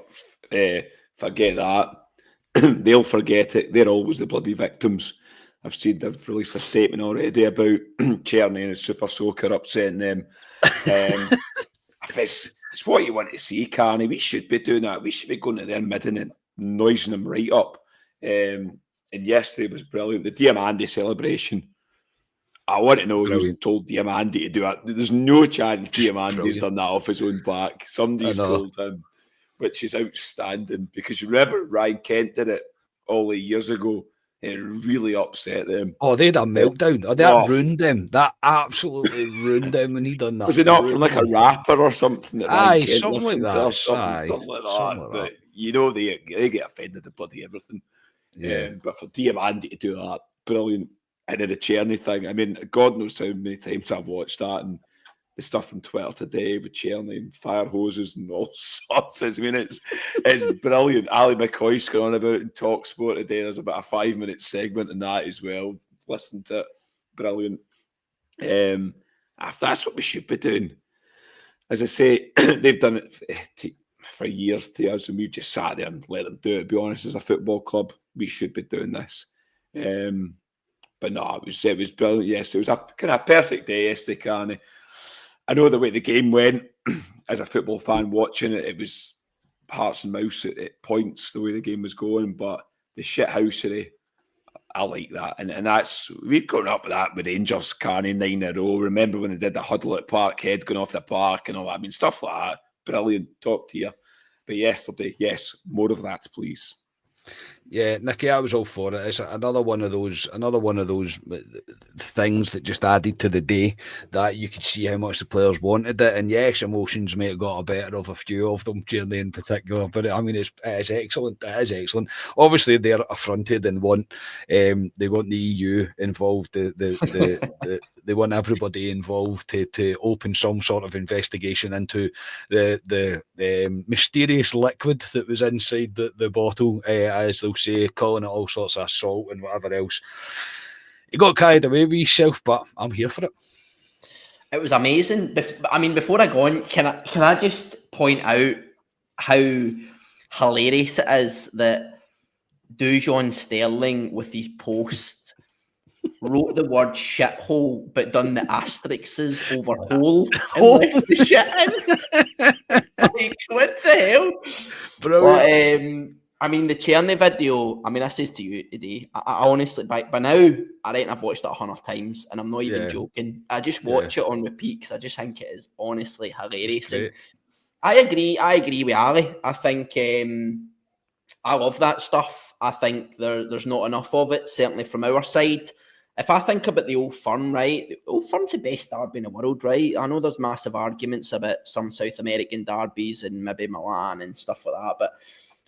forget that. They'll forget it. They're always the bloody victims. I've seen they've released a statement already about Cherny and his Super Soccer upsetting them. If it's what you want to see, Carney, we should be doing that. We should be going to their midden and noising them right up. And yesterday was brilliant. The Diamande celebration. I want to know who's told Diamande to do it. There's no chance Diamande's done that off his own back. Somebody's told him, which is outstanding. Because you remember Ryan Kent did it all the years ago. It really upset them. Oh, they had a meltdown. Oh, that ruined them. That absolutely ruined them when he done that. Was it not from like a rapper or something that Ryan Kent something like that. Something like that. But you know they get offended at bloody everything. Yeah. But for Diamande to do that, brilliant. And then the Cherny thing. I mean, God knows how many times I've watched that and the stuff on Twitter today with Cherny and fire hoses and all sorts. I mean, it's brilliant. Ali McCoy's going on about it in TalkSport today. There's about a 5-minute segment in that as well. Listen to it. Brilliant. That's what we should be doing. As I say, they've done it for years to us, and we've just sat there and let them do it. To be honest, as a football club, we should be doing this. But no, it was brilliant. Yes, it was a kind of perfect day yesterday, Carney. I know the way the game went, as a football fan watching it, it was hearts and mouths at points, the way the game was going, but the shithousery, I like that. And that's, we've grown up with that with Rangers, Carney, 9 in a row. Remember when they did the huddle at Parkhead, going off the park and all that? I mean, stuff like that. Brilliant, top tier. But yesterday, yes, more of that, please. Yeah, Nicky, I was all for it. It's another one of those things that just added to the day, that you could see how much the players wanted it. And yes, emotions may have got a better of a few of them, Cherny in particular. But I mean, it is excellent. It is excellent. Obviously, they're affronted and they want the EU involved. They want everybody involved to open some sort of investigation into the mysterious liquid that was inside the bottle, as they'll say, calling it all sorts of salt and whatever else. He got carried away with himself, but I'm here for it. It was amazing. I mean, before I go on, can I just point out how hilarious it is that Dujon Sterling with his post wrote the word shithole but done the asterisks over hole and left the shit in. Like, what the hell? Brilliant. But, I mean, the Cherny video, I mean, I says to you today, I honestly, by now, I reckon I've watched it 100 times, and I'm not even joking. I just watch it on repeat because I just think it is honestly hilarious. And I agree with Ali. I think I love that stuff. I think there's not enough of it, certainly from our side. If I think about the Old Firm, right, Old Firm's the best derby in the world, right? I know there's massive arguments about some South American derbies and maybe Milan and stuff like that, but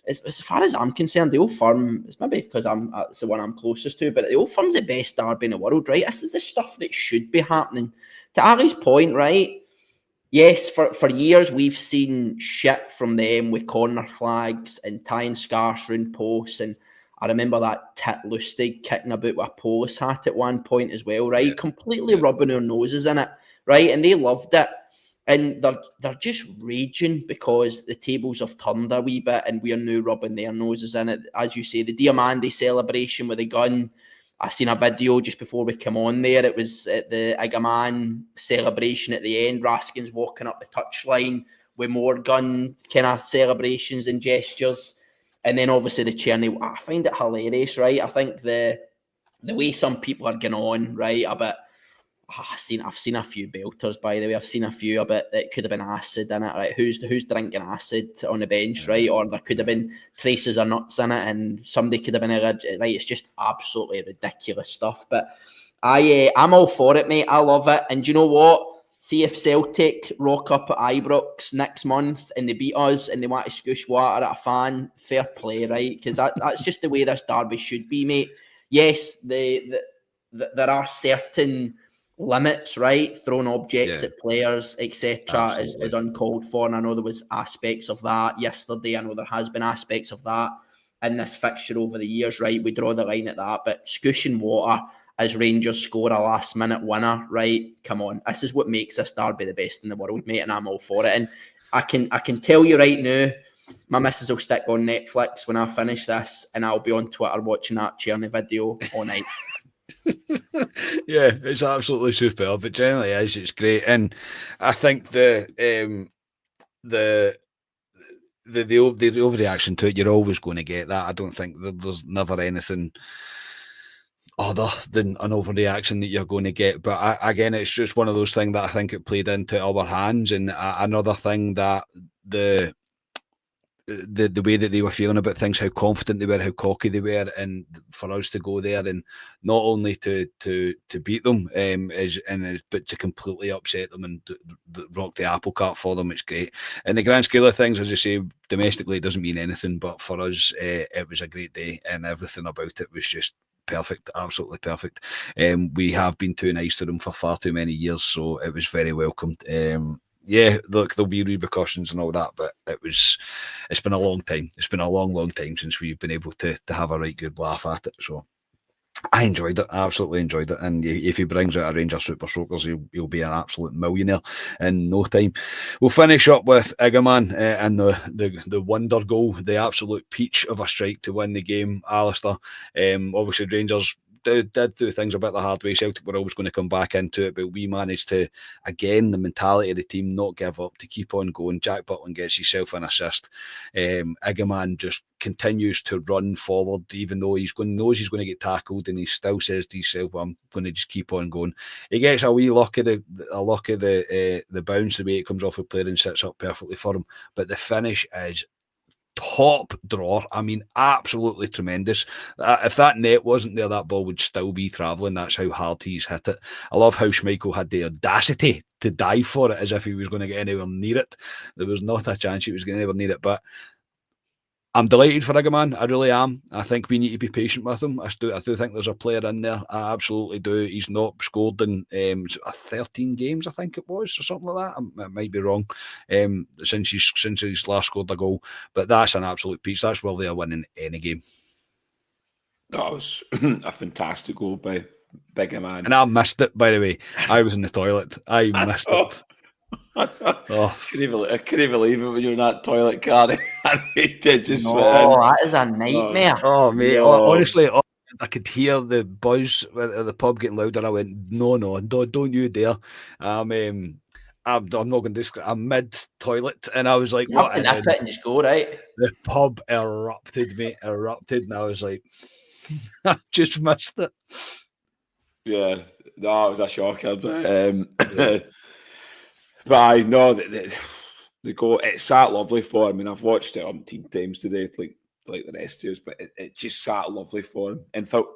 as far as I'm concerned, the Old Firm, it's maybe because it's the one I'm closest to, but the Old Firm's the best derby in the world, right? This is the stuff that should be happening. To Ali's point, right, yes, for years we've seen shit from them with corner flags and tying scarves around posts, and I remember that Tit Lustig kicking about with a Polish hat at one point as well, right? Completely rubbing their noses in it, right? And they loved it. And they're just raging because the tables have turned a wee bit and we're now rubbing their noses in it. As you say, the Diamandi celebration with the gun. I seen a video just before we come on there. It was at the Igaman celebration at the end. Raskin's walking up the touchline with more gun kind of celebrations and gestures. And then obviously the Cherny. I find it hilarious, right? I think the way some people are going on, right, about I've seen a few belters, by the way. I've seen a few of it that could have been acid in it, right? Who's drinking acid on the bench, right? Or there could have been traces of nuts in it, and somebody could have been right. It's just absolutely ridiculous stuff. But I'm all for it, mate. I love it. And do you know what? See if Celtic rock up at Ibrox next month and they beat us and they want to scoosh water at a fan, fair play, right? Because that's just the way this derby should be, mate. Yes, there are certain limits, right? Throwing objects at players, etc., is uncalled for. And I know there was aspects of that yesterday. I know there has been aspects of that in this fixture over the years, right? We draw the line at that. But scooshing water as Rangers score a last-minute winner, right? Come on. This is what makes this derby the best in the world, mate, and I'm all for it. And I can tell you right now, my missus will stick on Netflix when I finish this, and I'll be on Twitter watching that Cherny video all night. Yeah, it's absolutely superb. It generally is. It's great, and I think the overreaction to it, you're always going to get that. I don't think there's never anything other than an overreaction that you're going to get. But again, it's just one of those things that I think it played into our hands, and another thing that the way that they were feeling about things, how confident they were, how cocky they were, and for us to go there and not only to beat them, but to completely upset them and rock the apple cart for them, it's great. In the grand scale of things, as I say, domestically it doesn't mean anything, but for us, it was a great day, and everything about it was just perfect, absolutely perfect. We have been too nice to them for far too many years, so it was very welcomed. Yeah, look, there'll be repercussions and all that, but it's been a long time. It's been a long time since we've been able to have a right good laugh at it. So I enjoyed it. I absolutely enjoyed it. And if he brings out a Rangers Super Soakers, he'll be an absolute millionaire in no time. We'll finish up with Igaman and the wonder goal, the absolute peach of a strike to win the game, Alistair. Obviously, Rangers did do things a bit the hard way. Celtic were always going to come back into it, but we managed to, again, the mentality of the team, not give up, to keep on going. Jack Butland gets himself an assist. Igaman just continues to run forward, even though knows he's going to get tackled, and he still says to himself, well, I'm going to just keep on going. He gets a wee look of the bounce, the way it comes off a player and sits up perfectly for him. But the finish is top drawer. I mean, absolutely tremendous. If that net wasn't there, that ball would still be travelling. That's how hard he's hit it. I love how Schmeichel had the audacity to dive for it as if he was going to get anywhere near it. There was not a chance he was going to anywhere near it, but I'm delighted for Igaman. I really am. I think we need to be patient with him. I do think there's a player in there. I absolutely do. He's not scored in 13 games, I think it was, or something like that. I might be wrong. Since he's last scored a goal, but that's an absolute piece. That's where they are winning any game. That was a fantastic goal by Igaman. And I missed it, by the way. I was in the toilet. I missed it. Oh, I couldn't believe it when you're in that toilet car. Just went in. No, that is a nightmare. oh, mate. No. Honestly, I could hear the buzz at the pub getting louder. I went, no, don't you dare. I'm not going to describe. I'm mid toilet, and I was like, You have what? to And nip then it and just go, right? the pub erupted, mate, and I was like, I just missed it. Yeah, no, it was a shocker. But I know that the goal, it sat lovely for him. I mean, I've watched it umpteen times today, like the rest of us, but it just sat lovely for him. And felt,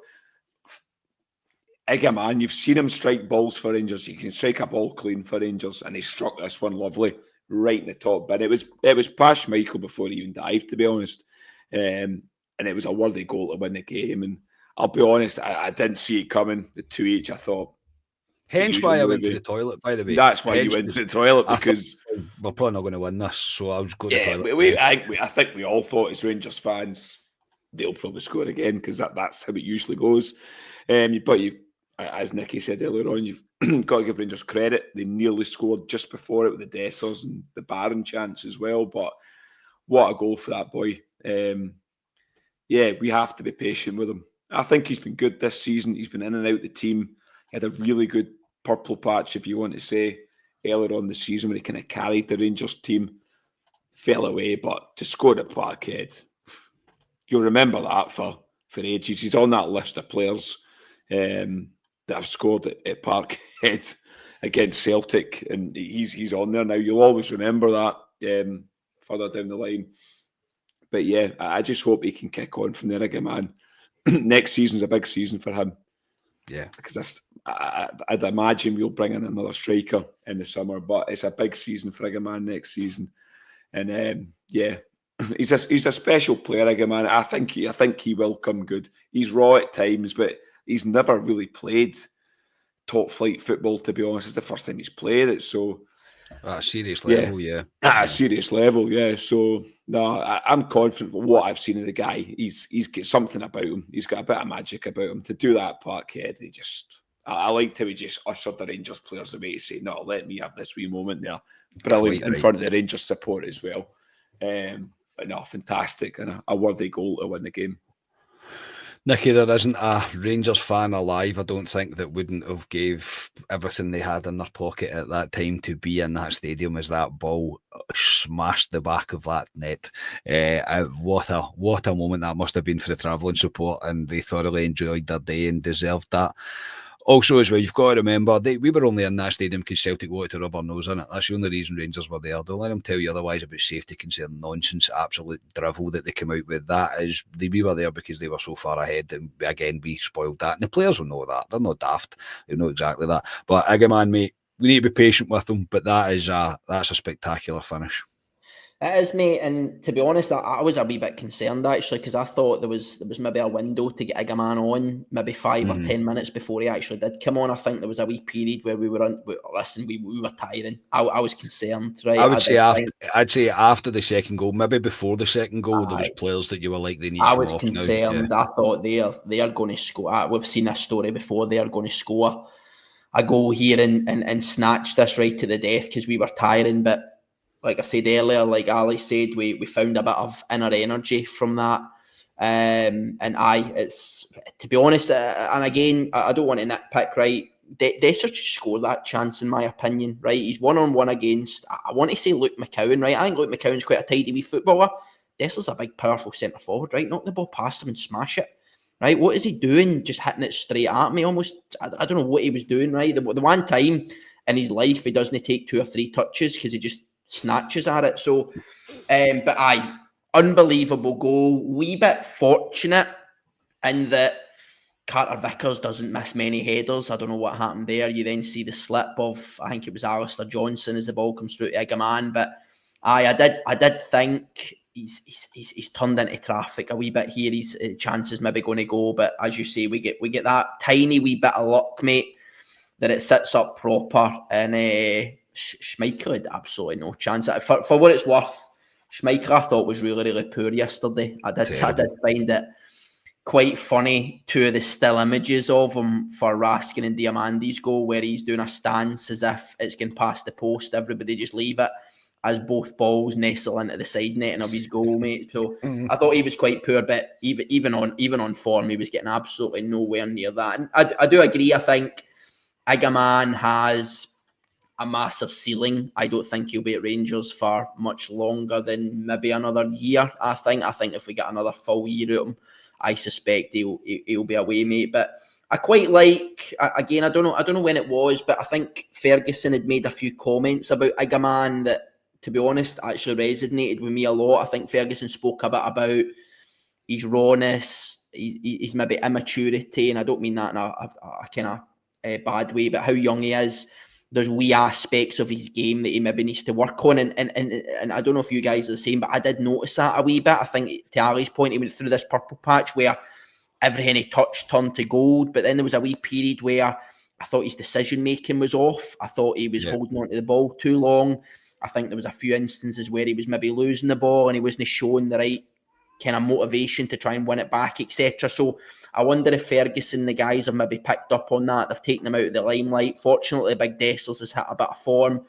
again, man, you've seen him strike balls for Rangers. You can strike a ball clean for Rangers, and he struck this one lovely right in the top bin. It was past Michael before he even dived, to be honest. And it was a worthy goal to win the game. And I'll be honest, I didn't see it coming. The 2-each, I thought. Hence why I went to the toilet, by the way. That's why you went to the toilet, I because we're probably not going to win this, so I was going to the toilet. I think we all thought as Rangers fans they'll probably score again, because that's how it usually goes. But as Nicky said earlier on, you've got to give Rangers credit. They nearly scored just before it with the Dessers and the Barron chance as well. But what a goal for that boy. We have to be patient with him. I think he's been good this season. He's been in and out the team. He had a really good purple patch, if you want to say, earlier on the season when he kind of carried the Rangers team. Fell away, but to score at Parkhead, you'll remember that for ages. He's on that list of players that have scored at Parkhead against Celtic, and he's on there now. You'll always remember that further down the line. But yeah, I just hope he can kick on from there again, man. Next season's a big season for him. Yeah, because I'd imagine we'll bring in another striker in the summer, but it's a big season for Igaman next season. And he's a special player, Igaman. I think he will come good. He's raw at times, but he's never really played top flight football, to be honest. It's the first time he's played it, so at a serious level, At a serious level, yeah. So no, I'm confident with what I've seen of the guy. He's got something about him. He's got a bit of magic about him. To do that Parkhead, I liked how he just ushered the Rangers players away to say, no, let me have this wee moment there. Brilliant in front of the Rangers support as well. But no, fantastic, and a worthy goal to win the game. Nicky, there isn't a Rangers fan alive, I don't think, that wouldn't have gave everything they had in their pocket at that time to be in that stadium as that ball smashed the back of that net. What a moment that must have been for the travelling support, and they thoroughly enjoyed their day and deserved that. Also, as well, you've got to remember, we were only in that stadium because Celtic wanted to rub our nose in it. That's the only reason Rangers were there. Don't let them tell you otherwise about safety concern nonsense, absolute drivel that they came out with. That is, we were there because they were so far ahead, and again, we spoiled that. And the players will know that. They're not daft. They know exactly that. But again, man, mate, we need to be patient with them, but that's a spectacular finish. It is, mate, and to be honest, I was a wee bit concerned actually, because I thought there was maybe a window to get Igaman on, maybe 5 or 10 minutes before he actually did come on. I think there was a wee period where we were tiring. I was concerned, right? I'd say after the second goal, maybe before the second goal, there was players that you were like, they need to come off now. I was concerned. Yeah. I thought they are going to score. We've seen this story before. They are going to score a goal here and snatch this right to the death because we were tiring, but like I said earlier, like Ali said, we found a bit of inner energy from that. It's to be honest, and again, I don't want to nitpick, right? Dessers just scored that chance, in my opinion, right? He's 1-on-1 against, I want to say Luke McCowan, right? I think Luke McCowan's quite a tidy wee footballer. Dessers a big, powerful centre forward, right? Knock the ball past him and smash it, right? What is he doing? Just hitting it straight at me almost. I don't know what he was doing, right? The one time in his life, he doesn't take 2 or 3 touches because he just snatches at it. So, unbelievable goal. Wee bit fortunate in that Carter Vickers doesn't miss many headers. I don't know what happened there. You then see the slip of, I think it was Alistair Johnson as the ball comes through to Igaman. But I did think he's turned into traffic a wee bit here. His chances maybe going to go, but as you say, we get that tiny wee bit of luck, mate, that it sits up proper, and Schmeichel had absolutely no chance. For what it's worth, Schmeichel I thought was really, really poor yesterday. I did find it quite funny, two of the still images of him for Raskin and Diamandi's goal, where he's doing a stance as if it's going past the post. Everybody just leave it as both balls nestle into the side netting of his goal, mate. So I thought he was quite poor, but even on form, he was getting absolutely nowhere near that. And I do agree. I think Igaman has a massive ceiling. I don't think he'll be at Rangers for much longer than maybe another year. I think if we get another full year out of him, I suspect he'll be away, mate. But I quite like, again, I don't know when it was, but I think Ferguson had made a few comments about Igaman that, to be honest, actually resonated with me a lot. I think Ferguson spoke a bit about his rawness, his maybe immaturity, and I don't mean that in a kind of bad way, but how young he is. There's wee aspects of his game that he maybe needs to work on, and I don't know if you guys are the same, but I did notice that a wee bit. I think, to Ali's point, he went through this purple patch where everything he touched turned to gold, but then there was a wee period where I thought his decision making was off. I thought he was holding on to the ball too long. I think there was a few instances where he was maybe losing the ball and he wasn't showing the right kind of motivation to try and win it back, etc. So I wonder if Ferguson, the guys, have maybe picked up on that. They've taken him out of the limelight. Fortunately, Big Dessers has hit a bit of form,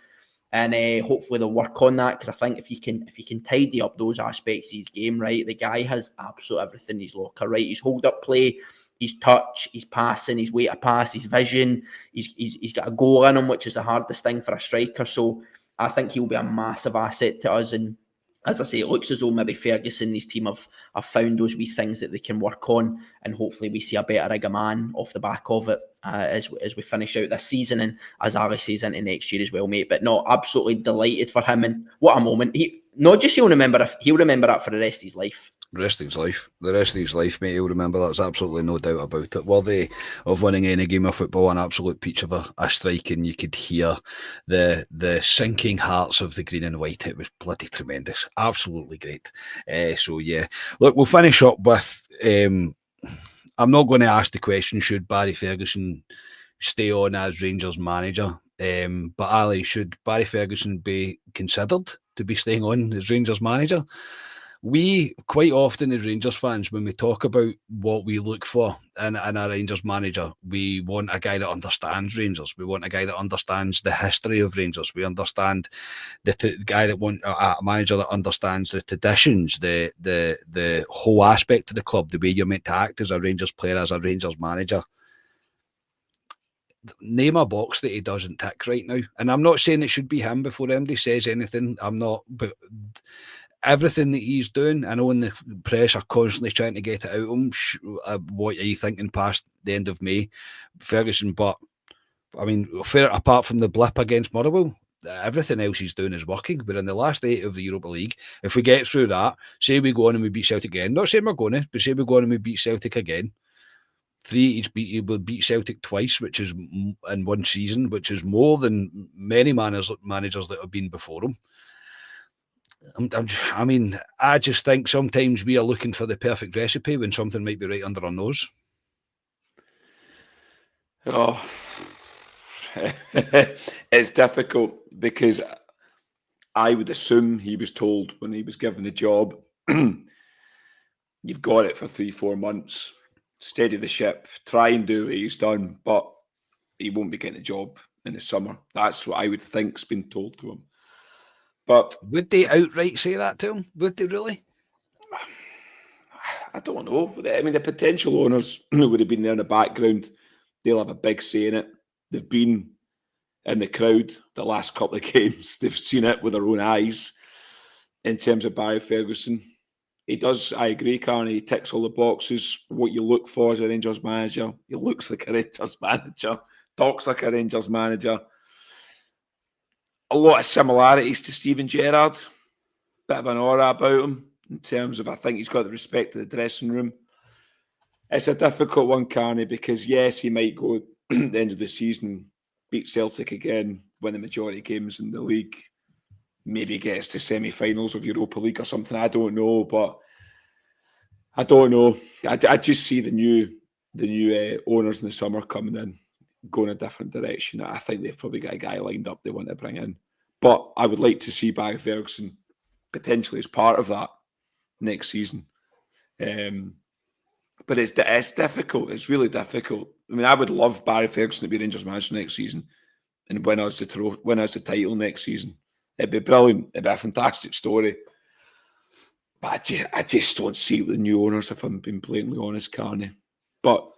and hopefully they'll work on that, because I think if you can tidy up those aspects of his game, right, the guy has absolutely everything in his locker, right? His hold-up play, his touch, his passing, his way to pass, his vision. He's got a goal in him, which is the hardest thing for a striker. So I think he'll be a massive asset to us. And as I say, it looks as though maybe Ferguson and his team have found those wee things that they can work on, and hopefully we see a better Igaman off the back of it as we finish out this season, and as Ali says, into next year as well, mate. But no, absolutely delighted for him, and what a moment. He'll remember that for the rest of his life. The rest of his life, mate, he'll remember that. There's absolutely no doubt about it. Worthy of winning any game of football, an absolute peach of a strike, and you could hear the sinking hearts of the green and white. It was bloody tremendous. Absolutely great. So, yeah. Look, we'll finish up with... I'm not going to ask the question, should Barry Ferguson stay on as Rangers manager? But Ali, should Barry Ferguson be considered to be staying on as Rangers manager? We quite often, as Rangers fans, when we talk about what we look for in a Rangers manager, we want a guy that understands Rangers. We want a guy that understands the history of Rangers. We understand the guy that want a manager that understands the traditions, the whole aspect of the club, the way you're meant to act as a Rangers player, as a Rangers manager. Name a box that he doesn't tick right now. And I'm not saying it should be him before MD says anything. I'm not, but everything that he's doing, I know in the press are constantly trying to get it out of him. What are you thinking past the end of May, Ferguson? But I mean, apart from the blip against Motherwell, everything else he's doing is working. We're in the last 8 of the Europa League. If we get through that, say we go on and we beat Celtic again, not saying we're going to, but say we go on and we beat Celtic again, he will beat Celtic twice, which is in one season, which is more than many managers that have been before him. I mean, I just think sometimes we are looking for the perfect recipe when something might be right under our nose. Oh, it's difficult, because I would assume he was told when he was given the job, you've got it for 3-4 months, steady the ship, try and do what he's done, but he won't be getting a job in the summer. That's what I would think's been told to him. But would they outright say that to him? Would they really? I don't know. I mean, the potential owners who would have been there in the background, they'll have a big say in it. They've been in the crowd the last couple of games. They've seen it with their own eyes. In terms of Barry Ferguson, he does, I agree, Carney, he ticks all the boxes, what you look for as a Rangers manager. He looks like a Rangers manager, talks like a Rangers manager. A lot of similarities to Steven Gerrard. Bit of an aura about him in terms of, I think he's got the respect of the dressing room. It's a difficult one, Carney, because yes, he might go at the end of the season, beat Celtic again, win the majority of games in the league, maybe gets to semi-finals of Europa League or something. I don't know, but I don't know. I just see the new owners in the summer coming in, going a different direction. I think they've probably got a guy lined up they want to bring in. But I would like to see Barry Ferguson potentially as part of that next season. But it's difficult. It's really difficult. I mean, I would love Barry Ferguson to be Rangers manager next season and win us the title next season. It'd be brilliant. It'd be a fantastic story. But I just don't see it with the new owners, if I'm being blatantly honest, Carney. But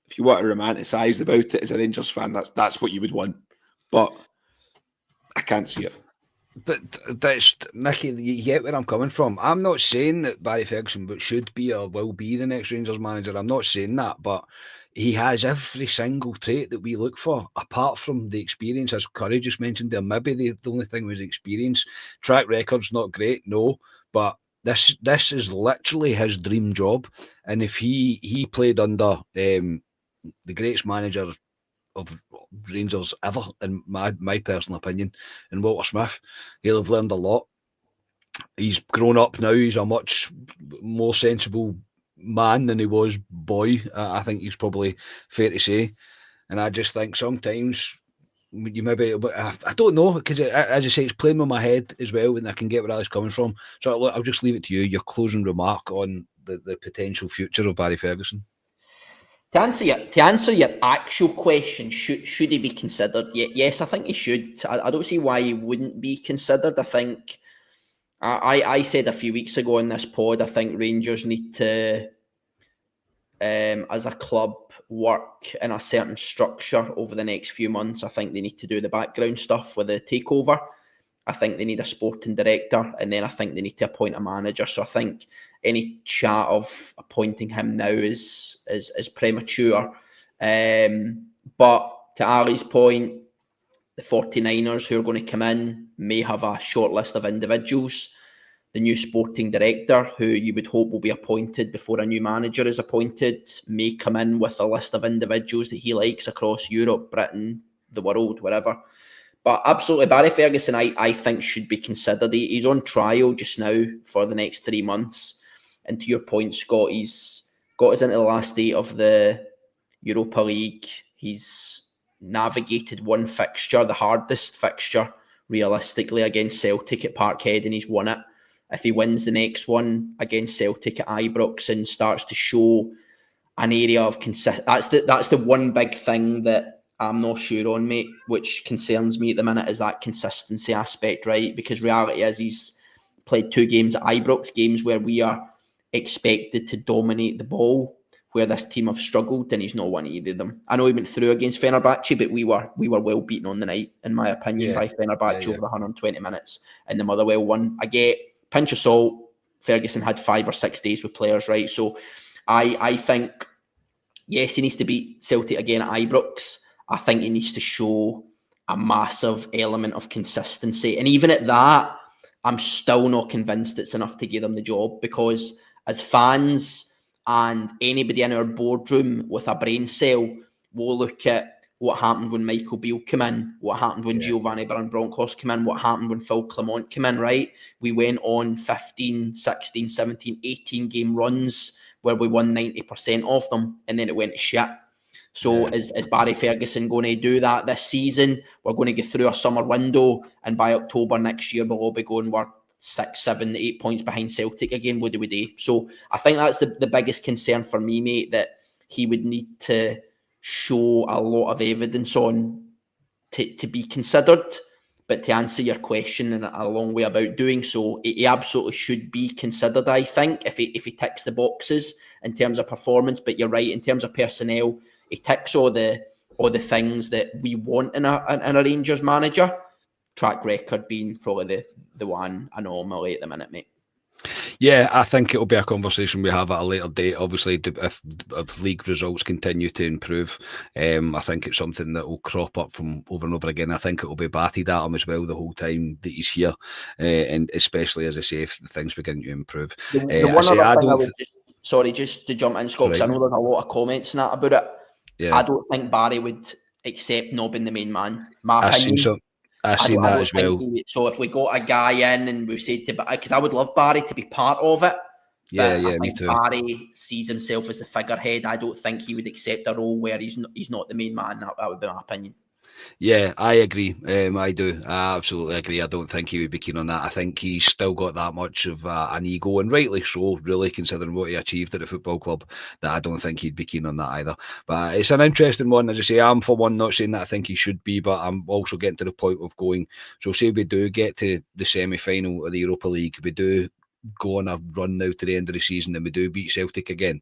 if you want to romanticise about it as a Rangers fan, that's what you would want. But I can't see it. But that's, Nicky, you get where I'm coming from. I'm not saying that Barry Ferguson should be or will be the next Rangers manager. I'm not saying that, but he has every single trait that we look for, apart from the experience, as Curry just mentioned there. Maybe the only thing was experience. Track record's not great, no, but this is literally his dream job. And if he played under the greatest manager of Rangers ever, in my personal opinion, and Walter Smith, he'll have learned a lot. He's grown up now. He's a much more sensible man than he was boy. I think he's probably fair to say. And I just think sometimes you maybe, I don't know, because as I say, it's playing with my head as well, and I can get where I was coming from. So I'll just leave it to you, your closing remark on the potential future of Barry Ferguson. To answer your actual question, should he be considered? Yes, I think he should. I don't see why he wouldn't be considered. I think I said a few weeks ago in this pod, I think Rangers need to, as a club, work in a certain structure over the next few months. I think they need to do the background stuff with the takeover. I think they need a sporting director, and then I think they need to appoint a manager. So I think any chat of appointing him now is premature. But to Ali's point, the 49ers who are going to come in may have a short list of individuals. The new sporting director, who you would hope will be appointed before a new manager is appointed, may come in with a list of individuals that he likes across Europe, Britain, the world, wherever. But absolutely, Barry Ferguson, I think, should be considered. He's on trial just now for the next 3 months. And to your point, Scott, he's got us into the last 8 of the Europa League. He's navigated one fixture, the hardest fixture, realistically, against Celtic at Parkhead, and he's won it. If he wins the next one against Celtic at Ibrox and starts to show an area of consistency, that's the one big thing that I'm not sure on, mate, which concerns me at the minute, is that consistency aspect, right? Because reality is he's played 2 games at Ibrox, games where we are expected to dominate the ball, where this team have struggled, and he's not won either of them. I know he went through against Fenerbahce, but we were well beaten on the night, in my opinion, by Fenerbahce over 120 minutes, and the Motherwell won. I get pinch of salt. Ferguson had 5 or 6 days with players, right? So I think, yes, he needs to beat Celtic again at Ibrox. I think he needs to show a massive element of consistency. And even at that, I'm still not convinced it's enough to give him the job, because as fans and anybody in our boardroom with a brain cell will look at what happened when Michael Beale came in, what happened when Giovanni Bronkhorst came in, what happened when Phil Clement came in, right? We went on 15, 16, 17, 18 game runs where we won 90% of them, and then it went to shit. So is Barry Ferguson going to do that this season? We're going to get through a summer window, and by October next year, we'll all be going, we're 6, 7, 8 points behind Celtic again. What do we do? So I think that's the biggest concern for me, mate, that he would need to show a lot of evidence on to be considered. But to answer your question in a long way about doing so, he absolutely should be considered, I think, if he ticks the boxes in terms of performance. But you're right, in terms of personnel, he ticks all the things that we want in a Rangers manager. Track record being probably the one anomaly at the minute, mate. Yeah, I think it'll be a conversation we have at a later date. Obviously, if league results continue to improve, I think it's something that will crop up from over and over again. I think it will be batted at him as well the whole time that he's here, and especially, as I say, if things begin to improve. Sorry, just to jump in, Scott, because I know there's a lot of comments and that about it. Yeah. I don't think Barry would accept not being the main man. My opinion. I've seen that as well. So if we got a guy in and we said to, because I would love Barry to be part of it. Yeah, me too. Barry sees himself as the figurehead. I don't think he would accept a role where he's not the main man. That would be my opinion. Yeah, I agree. I do. I absolutely agree. I don't think he would be keen on that. I think he's still got that much of an ego, and rightly so, really, considering what he achieved at the football club, that I don't think he'd be keen on that either. But it's an interesting one. As I say, I'm for one not saying that I think he should be, but I'm also getting to the point of going, so say we do get to the semi-final of the Europa League, we do go on a run now to the end of the season, and we do beat Celtic again.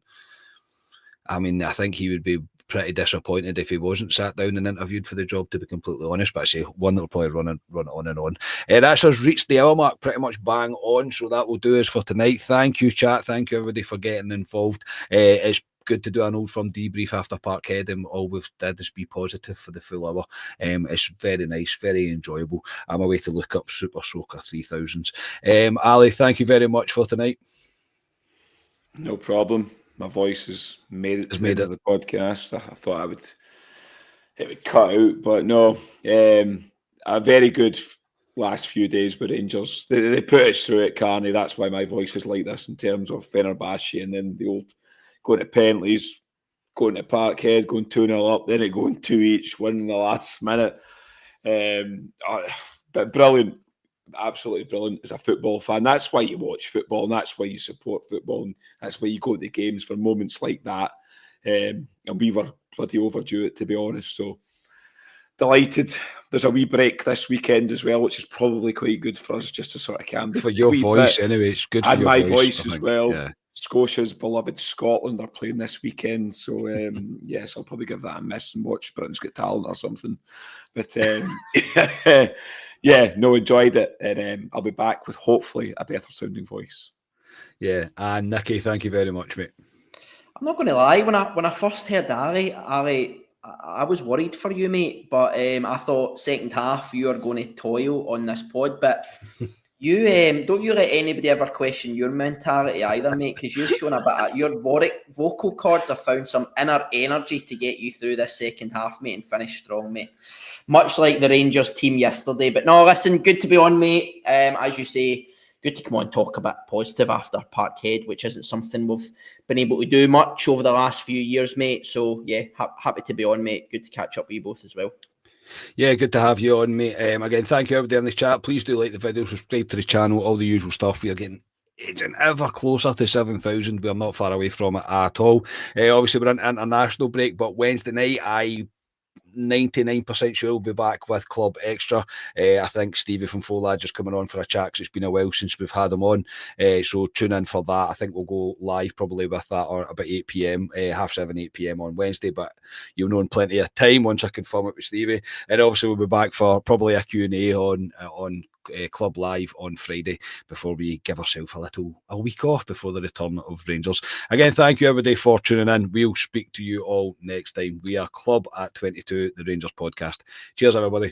I mean, I think he would be pretty disappointed if he wasn't sat down and interviewed for the job, to be completely honest. But I say one that will probably run on and on. That's us reached the hour mark pretty much bang on, so that will do us for tonight. Thank you, chat. Thank you, everybody, for getting involved. It's good to do an Old Firm debrief after Parkhead, and all we've did is be positive for the full hour. It's very nice, very enjoyable. I'm away to look up Super Soaker 3000s. Ali, thank you very much for tonight. No problem. My voice has made it to the end of the podcast. I thought it would cut out, but no. A very good last few days with Rangers. They put us through it, Carney. That's why my voice is like this in terms of Fenerbahce, and then the old going to penalties, going to Parkhead, going 2-0 up, then it going 2 each, winning the last minute. But brilliant. Absolutely brilliant as a football fan. That's why you watch football, and that's why you support football, and that's why you go to the games for moments like that. And we were bloody overdue it, to be honest. So delighted. There's a wee break this weekend as well, which is probably quite good for us, just to sort of calm for your voice anyway. It's good for your my voice as well. Yeah. Scotia's beloved Scotland are playing this weekend, so yes, I'll probably give that a miss and watch Britain's Got Talent or something. But yeah, no, enjoyed it, and I'll be back with hopefully a better sounding voice. Yeah, and Nicky, thank you very much, mate. I'm not going to lie. When I first heard Ali, I was worried for you, mate. But I thought second half you are going to toil on this pod, but. You don't you let anybody ever question your mentality either, mate, because you've shown a bit of your vocal cords have found some inner energy to get you through this second half, mate, and finish strong, mate. Much like the Rangers team yesterday. But no, listen, good to be on, mate. As you say, good to come on and talk a bit positive after Parkhead, which isn't something we've been able to do much over the last few years, mate. So yeah, happy to be on, mate. Good to catch up with you both as well. Yeah, good to have you on, mate. Again, thank you everybody in the chat. Please do like the video, subscribe to the channel, all the usual stuff. We are getting edging ever closer to 7,000. We're not far away from it at all. Obviously, we're in international break, but Wednesday night, 99% sure we'll be back with Club Extra. I think Stevie from Folage is coming on for a chat because it's been a while since we've had him on. So tune in for that. I think we'll go live probably with that or about 8 p.m, 7:30, 8 p.m. on Wednesday, but you'll know in plenty of time once I confirm it with Stevie. And obviously we'll be back for probably a Q&A on Club Live on Friday before we give ourselves a week off before the return of Rangers. Again, thank you everybody for tuning in. We'll speak to you all next time. We are Club at 22, the Rangers podcast. Cheers everybody.